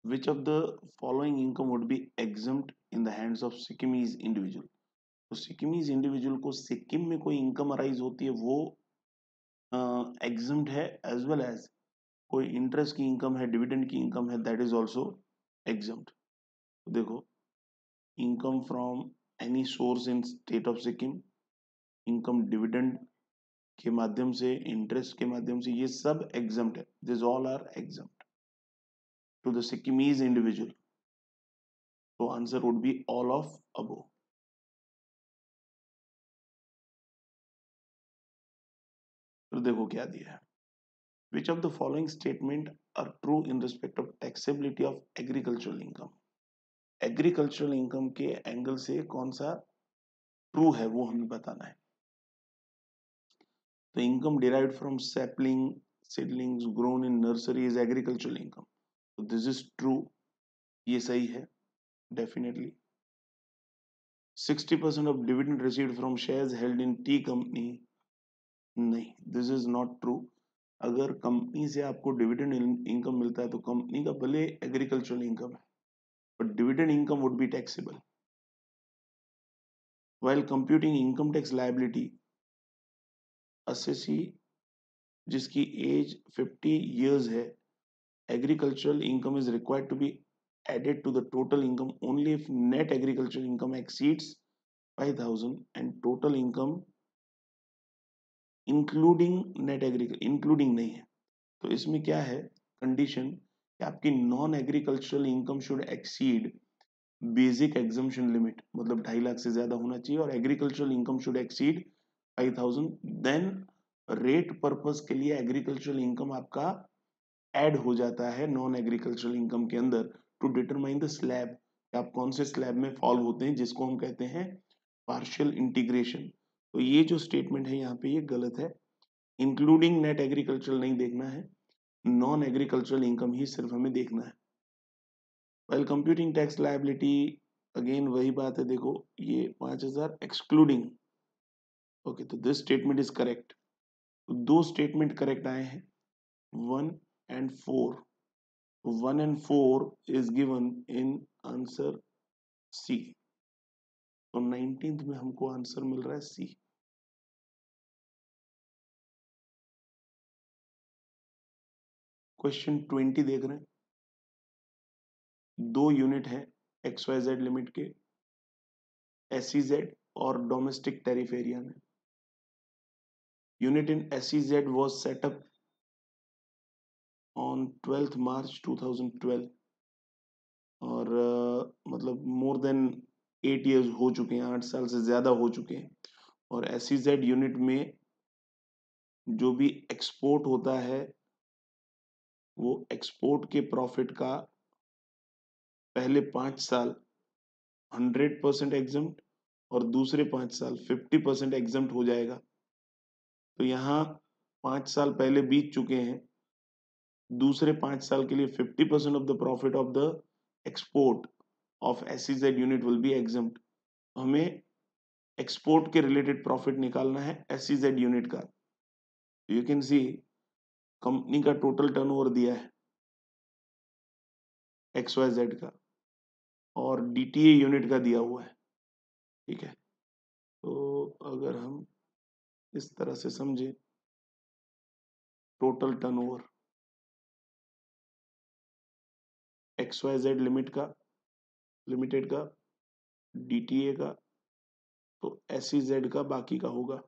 which of the following income would be exempt in the hands of Sikkimese individual. तो सिक्किमीज इंडिविजुअल को सिक्किम में कोई इनकम अराइज होती है वो एग्जम्प्ट है, एज वेल एज कोई इंटरेस्ट की इनकम है, डिविडेंड की इनकम है, दैट इज ऑल्सो एग्जम्प्ट। देखो, income from any source in state of Sikkim, income dividend के माध्यम से, इंटरेस्ट के माध्यम से, ये सब एग्जम्प्ट है, this all are exempt to the Sikkimese individual. तो answer would be all of above. तो देखो क्या दिया है, which of the following statement are true in respect of taxability of agricultural income. Agricultural income के एंगल से कौन सा ट्रू है वो हमें बताना है। तो income derived from sapling, seedlings grown in nursery is agricultural income, तो दिस इज ट्रू, ये सही है definitely. 60% of dividend received from shares held in T company, नहीं, दिस इज नॉट ट्रू। अगर कंपनी से आपको डिविडेंड इनकम मिलता है तो कंपनी का भले एग्रीकल्चरल इनकम है, but dividend income would be taxable. While computing income tax liability, assessee जिसकी एज 50 years है, agricultural income is required to be added to the total income only if net agricultural income exceeds 5,000 and total income including net agriculture, including नहीं है। तो इसमें क्या है condition कि आपकी non agricultural income should exceed basic exemption limit, मतलब 2.5 लाख से ज्यादा होना चाहिए, और agricultural income should exceed 5,000, then rate purpose के लिए एग्रीकल्चरल इनकम आपका ऐड हो जाता है नॉन एग्रीकल्चरल इनकम के अंदर, टू डिटरमाइन द स्लैब, आप कौन से स्लैब में फॉल होते हैं, जिसको हम कहते हैं पार्शियल इंटीग्रेशन। तो ये जो स्टेटमेंट है यहाँ पे ये गलत है, इंक्लूडिंग नेट एग्रीकल्चरल नहीं देखना है, नॉन एग्रीकल्चरल इनकम ही सिर्फ हमें देखना है। Well computing tax liability, again वही बात है, देखो ये 5,000 एक्सक्लूडिंग, ओके, तो दिस स्टेटमेंट इज करेक्ट। तो दो स्टेटमेंट करेक्ट आए हैं, 1 and 4, 1 and 4 is given in answer C, तो 19th में हमको आंसर मिल रहा है सी। क्वेश्चन 20 देख रहे हैं, दो यूनिट है XYZ लिमिट के, SEZ और डोमेस्टिक टैरिफ एरिया में। Unit in SEZ was set up on 12th March 2012, और मतलब मोर देन 8 years हो चुके हैं, 8 साल से ज्यादा हो चुके हैं। और SEZ यूनिट में जो भी एक्सपोर्ट होता है वो एक्सपोर्ट के प्रॉफिट का पहले 5 साल 100% एग्जम्प्ट और दूसरे 5 साल 50% एग्जम्प्ट हो जाएगा। तो यहाँ 5 साल पहले बीत चुके हैं, दूसरे 5 साल के लिए 50% of the profit of the export of SEZ unit will be exempt. हमें एक्सपोर्ट के रिलेटेड प्रॉफिट निकालना है SEZ यूनिट का। यू कैन सी कंपनी का टोटल टर्नओवर दिया है XYZ का, और DTA यूनिट का दिया हुआ है, ठीक है। तो अगर हम इस तरह से समझे, टोटल टर्नओवर XYZ लिमिटेड का, DTA का, तो SEZ का बाकी का होगा।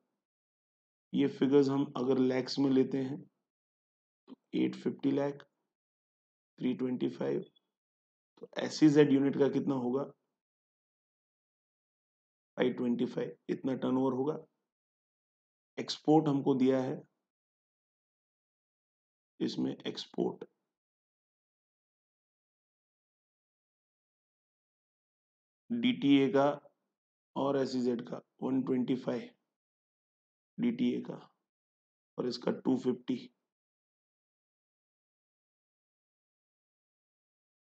ये फिगर्स हम अगर लैक्स में लेते हैं तो 850 लाख, 325, तो SEZ यूनिट का कितना होगा 525, इतना टर्नओवर होगा। एक्सपोर्ट हमको दिया है, इसमें एक्सपोर्ट DTA का और SEZ का 125 DTA का, और इसका 250,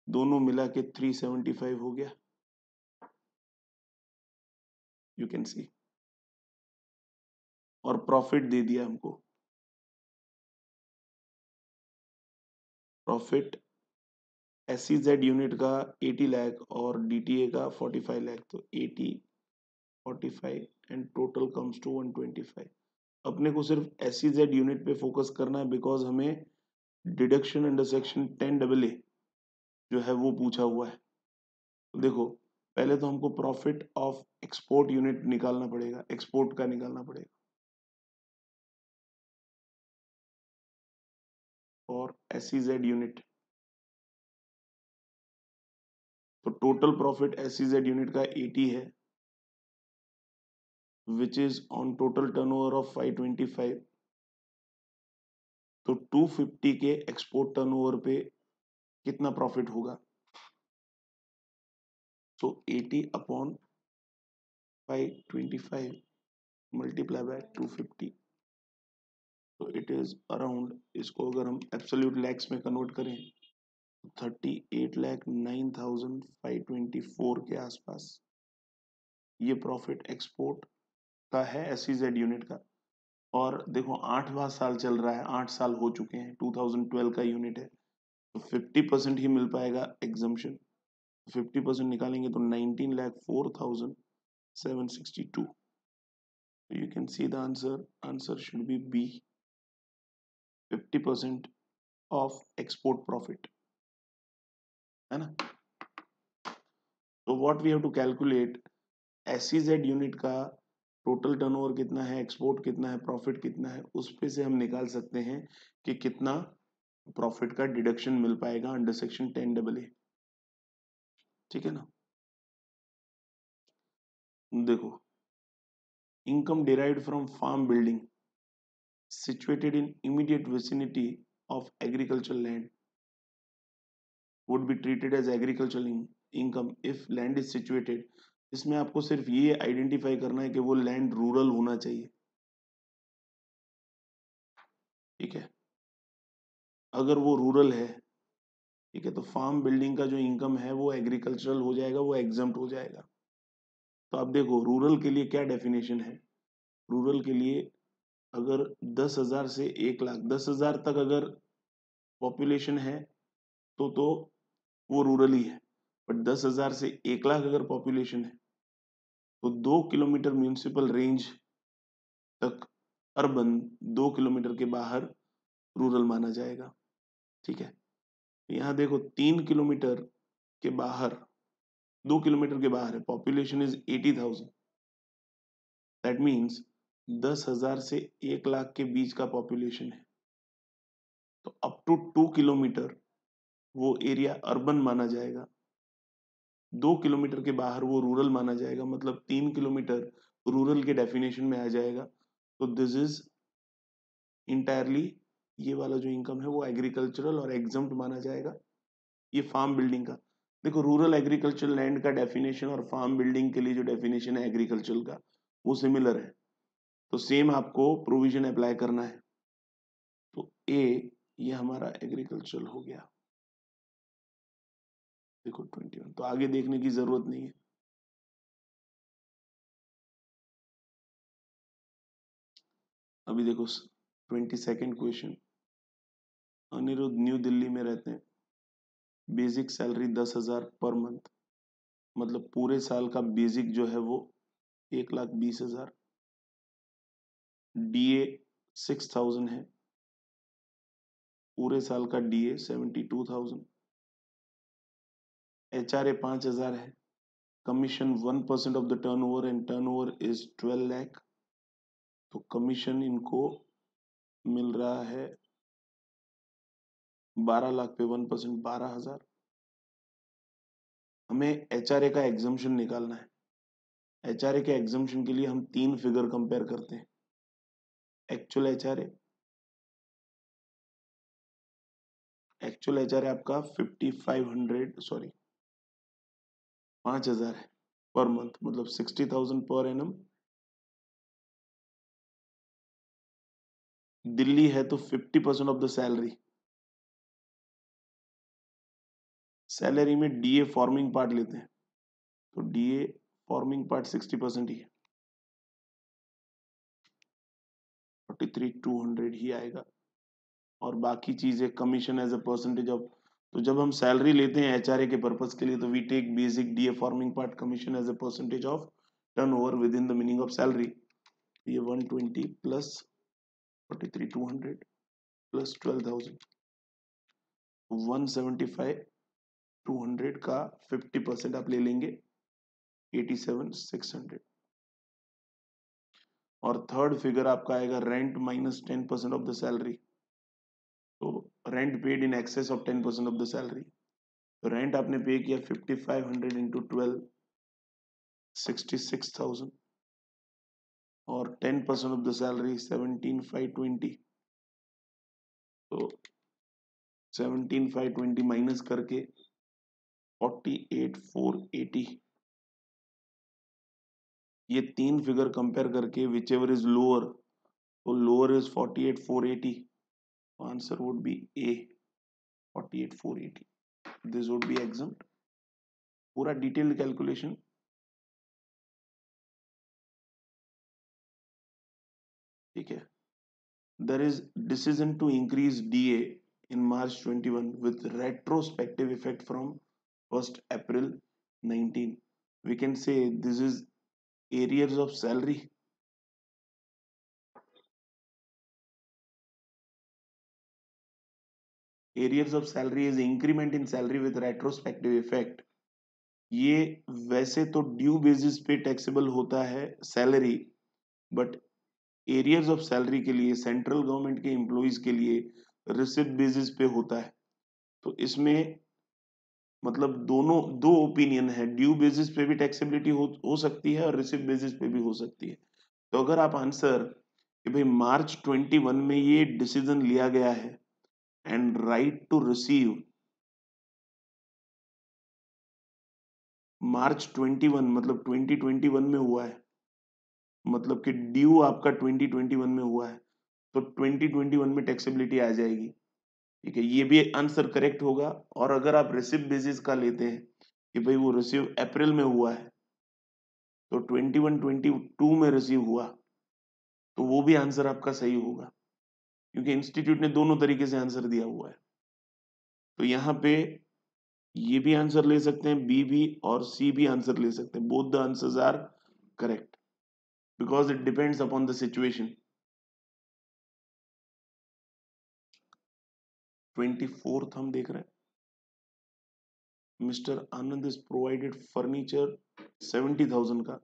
दोनों मिला के 375 हो गया। यू कैन सी और प्रॉफिट दे दिया हमको। प्रॉफिट SEZ यूनिट का 80 लाख और DTA का 45 लाख, तो 80 45 एंड टोटल कम्स टू 125। अपने को सिर्फ SEZ यूनिट पे फोकस करना है बिकॉज हमें डिडक्शन अंडर सेक्शन 10AA जो है वो पूछा हुआ है। तो देखो पहले तो हमको प्रॉफिट ऑफ एक्सपोर्ट यूनिट निकालना पड़ेगा, एक्सपोर्ट का निकालना पड़ेगा और SEZ यूनिट। तो टोटल प्रॉफिट SEZ यूनिट का 80 है which is on total turnover of 525। तो 250 के एक्सपोर्ट टर्नओवर पे कितना प्रॉफिट होगा? तो 80 अपॉन 525 मल्टीप्लाई बाय 250, तो इट इज अराउंड, इसको अगर हम एब्सोल्यूट लैक्स में कन्वर्ट करें 38,09,524 के आसपास ये प्रॉफिट एक्सपोर्ट का है SEZ यूनिट का। और देखो 8वां साल चल रहा है, 8 साल हो चुके हैं, 2012 का यूनिट है, तो 50% ही मिल पाएगा एग्जम्पशन। 50% निकालेंगे तो 19,04,762। You can see the answer should be B, 50% of export profit, है ना। तो what we have to calculate, SEZ unit का टोटल टर्नओवर कितना है, एक्सपोर्ट कितना है, प्रॉफिट कितना है, उस पे से हम निकाल सकते हैं कि कितना प्रॉफिट का डिडक्शन मिल पाएगा अंडर सेक्शन 10AA। ठीक है ना। देखो income derived from farm building situated in immediate vicinity of agricultural land would be treated as agricultural income if land is situated। इसमें आपको सिर्फ ये आइडेंटिफाई करना है कि वो लैंड रूरल होना चाहिए। ठीक है, अगर वो रूरल है, ठीक है, तो फार्म बिल्डिंग का जो इनकम है वो एग्रीकल्चरल हो जाएगा, वो एग्जम्प्ट हो जाएगा। तो आप देखो रूरल के लिए क्या डेफिनेशन है। रूरल के लिए अगर 10,000 से 1 लाख, 10,000 तक अगर पॉपुलेशन है तो वो रूरल ही है। बट 10,000 से 1 लाख अगर पॉपुलेशन है तो 2 किलोमीटर म्यूनिसिपल रेंज तक अर्बन, 2 किलोमीटर के बाहर रूरल माना जाएगा। ठीक है, यहाँ देखो 3 किलोमीटर के बाहर, 2 किलोमीटर के बाहर है, पॉपुलेशन इज 80,000। दैट मीन्स 10,000 से 1 लाख के बीच का पॉपुलेशन है, तो अप टू 2 किलोमीटर वो एरिया अर्बन माना जाएगा, 2 किलोमीटर के बाहर वो रूरल माना जाएगा, मतलब 3 किलोमीटर रूरल के डेफिनेशन में आ जाएगा। तो दिस इज इंटायरली, ये वाला जो इनकम है वो एग्रीकल्चरल और एग्जम्प्ट माना जाएगा। ये फार्म बिल्डिंग का देखो, रूरल एग्रीकल्चरल लैंड का डेफिनेशन और फार्म बिल्डिंग के लिए जो डेफिनेशन है एग्रीकल्चरल का वो सिमिलर है, तो सेम आपको प्रोविजन अप्लाई करना है। तो ए ये हमारा एग्रीकल्चरल हो गया। देखो 21, तो आगे देखने की जरूरत नहीं है। अभी देखो 22nd question. Anirudh new Delhi में रहते हैं, बेसिक सैलरी 10,000 पर मंथ, मतलब पूरे साल का बेसिक जो है वो 1,20,000। DA 6,000 है, पूरे साल का DA 72,000। HRA 5,000 है, commission 1% of the turnover and turnover is 12 lakh, तो कमीशन इनको मिल रहा है 12 लाख पे 1% 12,000। हमें HRA का एग्जम्पशन निकालना है। HRA के एग्जम्पशन के लिए हम 3 फिगर कंपेयर करते हैं। एक्चुअल HRA, एक्चुअल HRA आपका 5,000 है पर मंथ, मतलब 60,000 पर एनम। दिल्ली है तो 50% ऑफ द सैलरी, सैलरी में DA फॉर्मिंग पार्ट लेते हैं, तो DA फॉर्मिंग पार्ट 60% ही है। 43,200 ही आएगा। और बाकी चीजें commission as a percentage of, तो जब हम सैलरी लेते हैं एचआरए के पर्पस के लिए तो we take basic DA forming part commission as a percentage of turnover with in the meaning of salary. ये 120 प्लस 43,200 प्लस 12,000, 175,200 का 50% आप ले लेंगे 87,600। और थर्ड फिगर आपका आएगा rent minus 10% of the salary. तो rent paid in excess of 10% of the salary, तो रेंट आपने पे किया 5,500 इंटू 12, 66,000, और 10% ऑफ द सैलरी 17,520, तो 17,520 माइनस करके 48,480। ये तीन फिगर कंपेयर करके विच एवर इज लोअर, तो lower is 48,480, answer would B A 48,480, this would be exempt. पूरा डिटेल्ड कैलकुलेशन, ठीक है। There is decision to increase DA in March 21 with retrospective effect from 1st April 19. We can say this is arrears of salary. Arrears of salary is increment in salary with retrospective effect. ये वैसे तो due basis पे taxable होता है salary, but arrears of salary के लिए central government के employees के लिए रिसिप्ट बेसिस पे होता है। तो इसमें मतलब दोनों दो ओपिनियन है, ड्यू बेसिस पे भी टैक्सेबिलिटी हो सकती है और रिसिप्ट बेसिस पे भी हो सकती है। तो अगर आप आंसर कि भाई मार्च 21 में ये डिसीजन लिया गया है एंड राइट टू रिसीव मार्च 21 मतलब 2021 में हुआ है, मतलब कि ड्यू आपका 2021 में हुआ है, तो 2021 में टैक्सेबिलिटी आ जाएगी, ठीक है, ये भी आंसर करेक्ट होगा। और अगर आप रिसिप्ट बेसिस का लेते हैं कि भाई वो रिसीव अप्रैल में हुआ है तो 21-22 में रिसीव हुआ, तो वो भी आंसर आपका सही होगा, क्योंकि इंस्टीट्यूट ने दोनों तरीके से आंसर दिया हुआ है। तो यहाँ पे ये भी आंसर ले सकते हैं, बी भी और सी भी आंसर ले सकते हैं, both the answers are correct because it depends upon the situation. 24th हम देख रहे हैं, mister Anand is provided furniture 70,000 का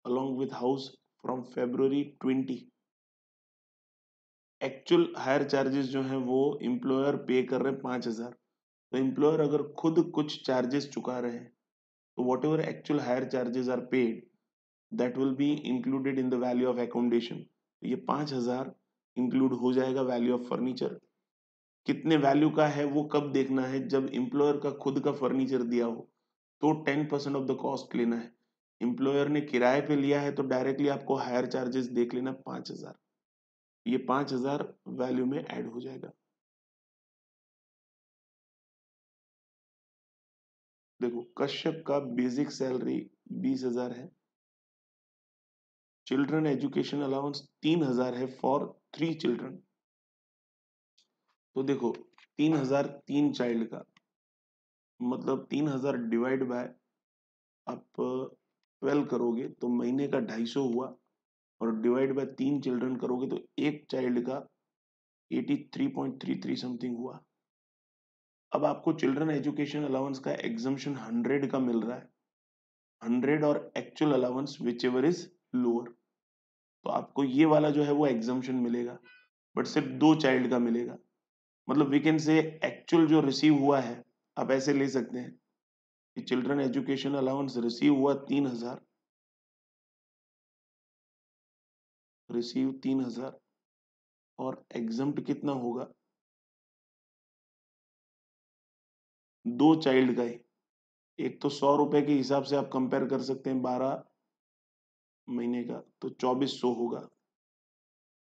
along with house from February 20। Actual higher charges जो हैं वो एम्प्लॉयर पे कर रहे हैं 5,000। तो एम्प्लॉयर अगर खुद कुछ चार्जेस चुका रहे हैं तो whatever actual higher charges are paid that will be included in the value of accommodation. ये 5,000 इंक्लूड हो जाएगा वैल्यू ऑफ फर्नीचर। कितने वैल्यू का है वो कब देखना है, जब एम्प्लॉयर का खुद का फर्नीचर दिया हो तो 10% ऑफ द कॉस्ट लेना है। एम्प्लॉयर ने किराए पे लिया है तो डायरेक्टली आपको हायर चार्जेस देख लेना 5,000, ये 5,000 वैल्यू में ऐड हो जाएगा। देखो कश्यप का बेसिक सैलरी 20,000 है, चिल्ड्रन एजुकेशन अलाउंस 3,000 है फॉर 3 चिल्ड्रन। तो देखो 3,000 3 चाइल्ड का मतलब 3,000 डिवाइड बाय आप 12 करोगे तो महीने का 250 हुआ, और डिवाइड बाय 3 चिल्ड्रन करोगे तो एक चाइल्ड का 83.33 समथिंग हुआ। अब आपको चिल्ड्रन एजुकेशन अलाउंस का एग्जम्पशन 100 का मिल रहा है, 100 और actual allowance which ever is lower, तो आपको ये वाला जो है वो एग्जम्पशन मिलेगा, बट सिर्फ 2 चाइल्ड का मिलेगा। मतलब वी कैन से एक्चुअल जो रिसीव हुआ है आप ऐसे ले सकते हैं कि चिल्ड्रन एजुकेशन अलाउंस रिसीव हुआ 3,000, रिसीव 3,000 और एग्जम्प्ट कितना होगा 2 चाइल्ड का ही। एक तो 100 रुपए के हिसाब से आप कंपेयर कर सकते हैं 12 महीने का, तो 2,400 होगा।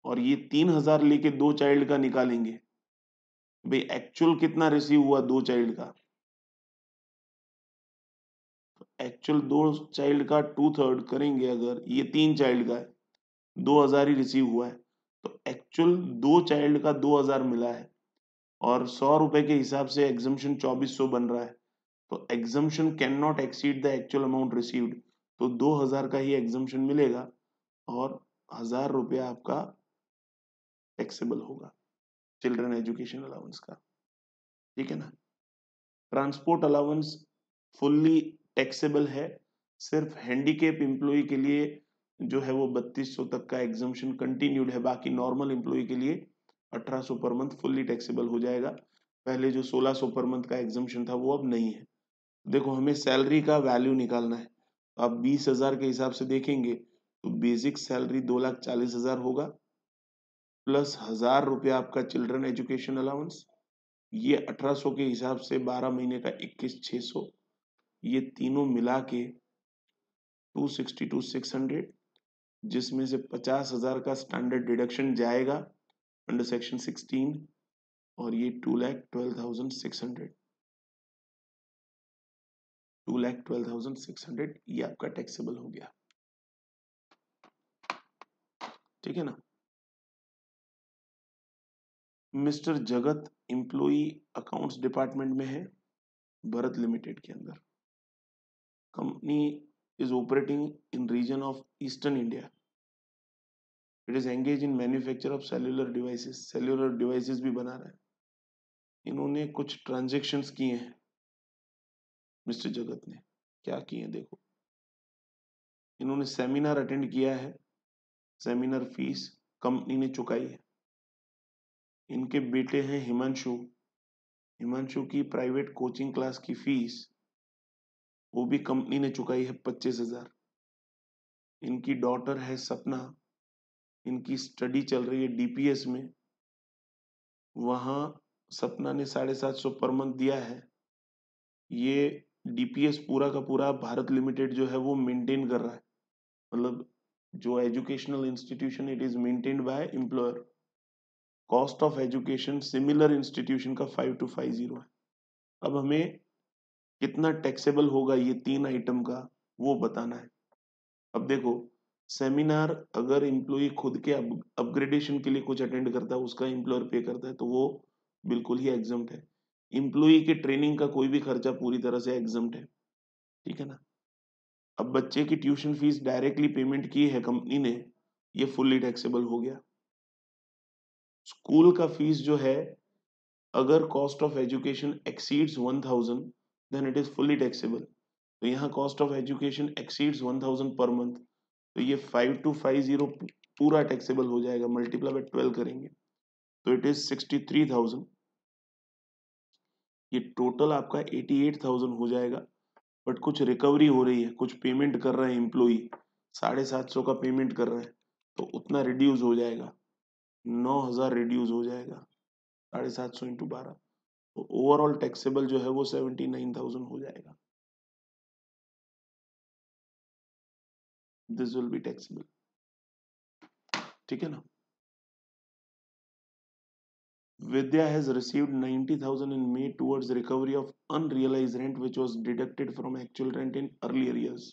और ये 3,000 लेके 2 चाइल्ड का निकालेंगे, भाई एक्चुअल कितना रिसीव हुआ 2 चाइल्ड का, एक्चुअल 2 चाइल्ड का 2/3 करेंगे अगर, ये 3 चाइल्ड का है 2,000 ही रिसीव हुआ है, तो एक्चुअल 2 चाइल्ड का 2,000 मिला है और 100 रुपए के हिसाब से एग्जम्पशन 2400 बन रहा है, तो exemption can not exceed the actual amount received, तो 2,000 का ही एग्जम्पशन मिलेगा और 1,000 रुपया आपका टैक्सेबल होगा चिल्ड्रन एजुकेशन अलाउंस का, ठीक है ना। ट्रांसपोर्ट अलाउंस फुल्ली टैक्सेबल है, सिर्फ हैंडीकेप एम्प्लॉय के लिए जो है वो 3200 तक का एग्जम्पशन कंटिन्यूड है, बाकी नॉर्मल एम्प्लॉय के लिए 1800 पर मंथ फुल्ली टैक्सेबल हो जाएगा। पहले जो 1600 पर मंथ का एग्जम्पशन था वो अब नहीं है। देखो हमें सैलरी का वैल्यू निकालना है, तो आप 20,000 के हिसाब से देखेंगे तो बेसिक सैलरी 2,40,000 होगा प्लस 1,000 रुपया आपका चिल्ड्रन एजुकेशन अलाउंस, ये 1800 के हिसाब से 12 महीने का 21,600, ये तीनों मिला के 262,600, जिसमें से 50,000 का स्टैंडर्ड डिडक्शन जाएगा अंडर सेक्शन 16 और ये 2,12,600, 2,12,600 ये आपका टैक्सेबल हो गया, ठीक है ना। मिस्टर जगत एम्प्लॉई अकाउंट्स डिपार्टमेंट में है, भरत लिमिटेड के अंदर। Company is operating in region of eastern India. It is engage in manufacture of cellular devices भी बना रहा है। इन्होंने कुछ ट्रांजेक्शन्स किए हैं मिस्टर जगत ने, क्या किए हैं देखो। इन्होंने सेमिनार अटेंड किया है, सेमिनार फीस कंपनी ने चुकाई है। इनके बेटे हैं हिमांशु, हिमांशु की प्राइवेट कोचिंग क्लास की फीस वो भी कंपनी ने चुकाई है 25,000। इनकी डॉटर है सपना, इनकी स्टडी चल रही है डीपीएस में, वहां सपना ने 750 पर मंथ दिया है। ये डीपीएस पूरा का पूरा भारत लिमिटेड जो है वो मेंटेन कर रहा है, मतलब जो educational institution it is maintained by employer. Cost of education similar institution का 5250 है। अब हमें कितना टैक्सेबल होगा ये 3 आइटम का वो बताना है। अब देखो सेमिनार अगर एम्प्लॉय खुद के अपग्रेडेशन के लिए कुछ अटेंड करता है उसका एम्प्लॉयर पे करता है तो वो बिल्कुल ही एग्जम्प्ट है। एम्प्लॉय के ट्रेनिंग का कोई भी खर्चा पूरी तरह से एग्जम्प्ट है, ठीक है ना। अब बच्चे की ट्यूशन फीस डायरेक्टली पेमेंट की है कंपनी ने, ये फुल्ली टैक्सेबल हो गया। स्कूल का फीस जो है अगर cost of education exceeds 1,000 then it is fully taxable, तो यहाँ cost of education exceeds 1,000 per month, तो ये 5250 पूरा टैक्सेबल हो जाएगा, मल्टीप्लाई बाय 12 करेंगे तो इट इज 63,000। ये टोटल आपका 88,000 हो जाएगा। बट कुछ रिकवरी हो रही है, कुछ पेमेंट कर रहे हैं एम्प्लॉई, 750 का पेमेंट कर रहे हैं तो उतना रिड्यूस हो जाएगा, 9,000 रिड्यूस हो जाएगा, 750 इंटू 12, तो ओवरऑल टैक्सेबल जो है वो 79,000 हो जाएगा। दिस विल बी टैक्सेबल, ठीक है ना। Vidya has received 90,000 in May towards recovery of unrealized rent which was deducted from actual rent in earlier years.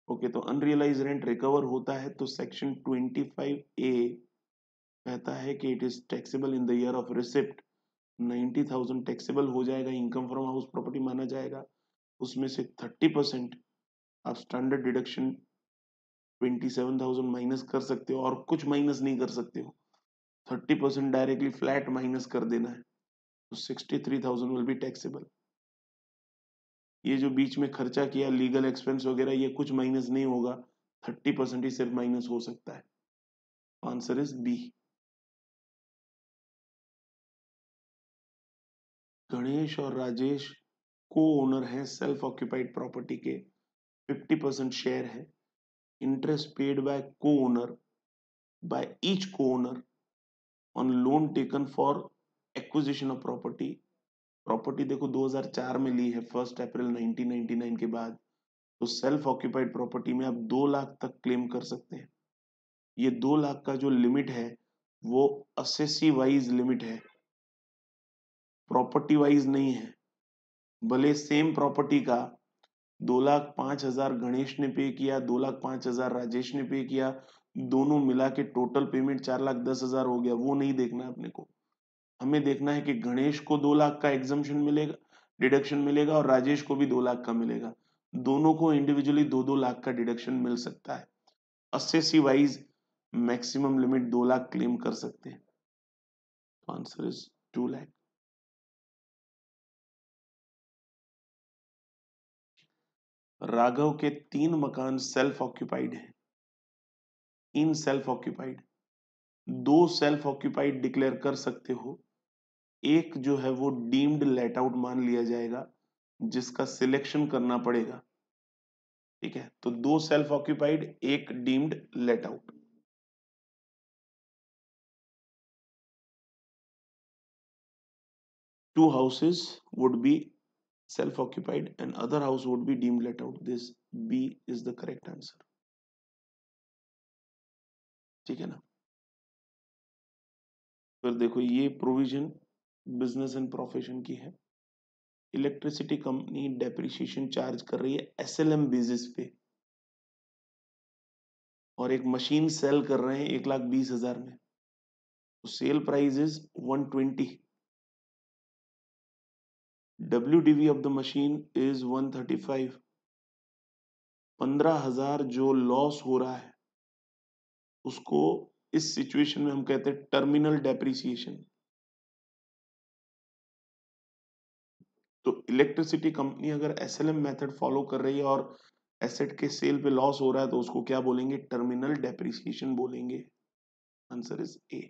Okay तो अनरियलाइज रेंट रिकवर होता है तो सेक्शन 25A कहता है कि it is taxable in the year of receipt. 90,000 taxable हो जाएगा, income from house property माना जाएगा, उसमें से 30% आप स्टैंडर्ड डिडक्शन 27,000 माइनस कर सकते हो और कुछ माइनस नहीं कर सकते हो, 30% डायरेक्टली फ्लैट माइनस कर देना है, तो 63,000 विल बी टैक्सेबल। ये जो बीच में खर्चा किया लीगल एक्सपेंस वगैरह ये कुछ माइनस नहीं होगा, 30% ही सिर्फ माइनस हो सकता है। Answer is B. गणेश और राजेश को ओनर हैं सेल्फ ऑक्यूपाइड प्रॉपर्टी के, 50% शेयर है। इंटरेस्ट पेड बाय को ओनर बाय ईच को owner on loan taken for acquisition of property. Property देखो 2004 में ली है, 1 अप्रैल 1999 के बाद, तो सेल्फ ऑक्यूपाइड प्रॉपर्टी में आप 2 लाख तक क्लेम कर सकते हैं। ये 2 लाख का जो लिमिट है वो असेसी वाइज लिमिट है, प्रॉपर्टी वाइज नहीं है। भले सेम प्रॉपर्टी का 2,05,000 गणेश ने पे किया, 2,05,000 राजेश ने पे किया, दोनों मिला के टोटल पेमेंट 4,10,000 हो गया, वो नहीं देखना है अपने को। हमें देखना है कि गणेश को 2 लाख का एग्जम्पशन मिलेगा, डिडक्शन मिलेगा, और राजेश को भी 2 लाख का मिलेगा। दोनों को इंडिविजुअली 2-2 लाख का डिडक्शन मिल सकता है। Assessee wise maximum limit 2 lakh claim कर सकते हैं। Answer is 2 lakh. राघव के 3 मकान सेल्फ ऑक्यूपाइड हैं। 3 self occupied, 2 self occupied declare कर सकते हो, एक जो है वो डीम्ड लेट आउट मान लिया जाएगा, जिसका सिलेक्शन करना पड़ेगा। ठीक है, तो 2 सेल्फ ऑक्यूपाइड, एक deemed let out. Two houses would be self-occupied and other house would be deemed let out. This B is the correct answer. ठीक है ना। फिर देखो ये प्रोविजन बिजनेस एंड प्रोफेशन की है। इलेक्ट्रिसिटी कंपनी डेप्रिसिएशन चार्ज कर रही है एसएलएम बेसिस पे, और एक मशीन सेल कर रहे हैं 1,20,000 में, तो sale price is 120। WDV of the machine is 135। 15,000 जो लॉस हो रहा है उसको इस सिचुएशन में हम कहते हैं टर्मिनल डेप्रिसिएशन। तो इलेक्ट्रिसिटी कंपनी अगर एसएलएम मेथड फॉलो कर रही है और एसेट के सेल पे लॉस हो रहा है तो उसको क्या बोलेंगे, टर्मिनल डेप्रिसिएशन बोलेंगे। Answer is a.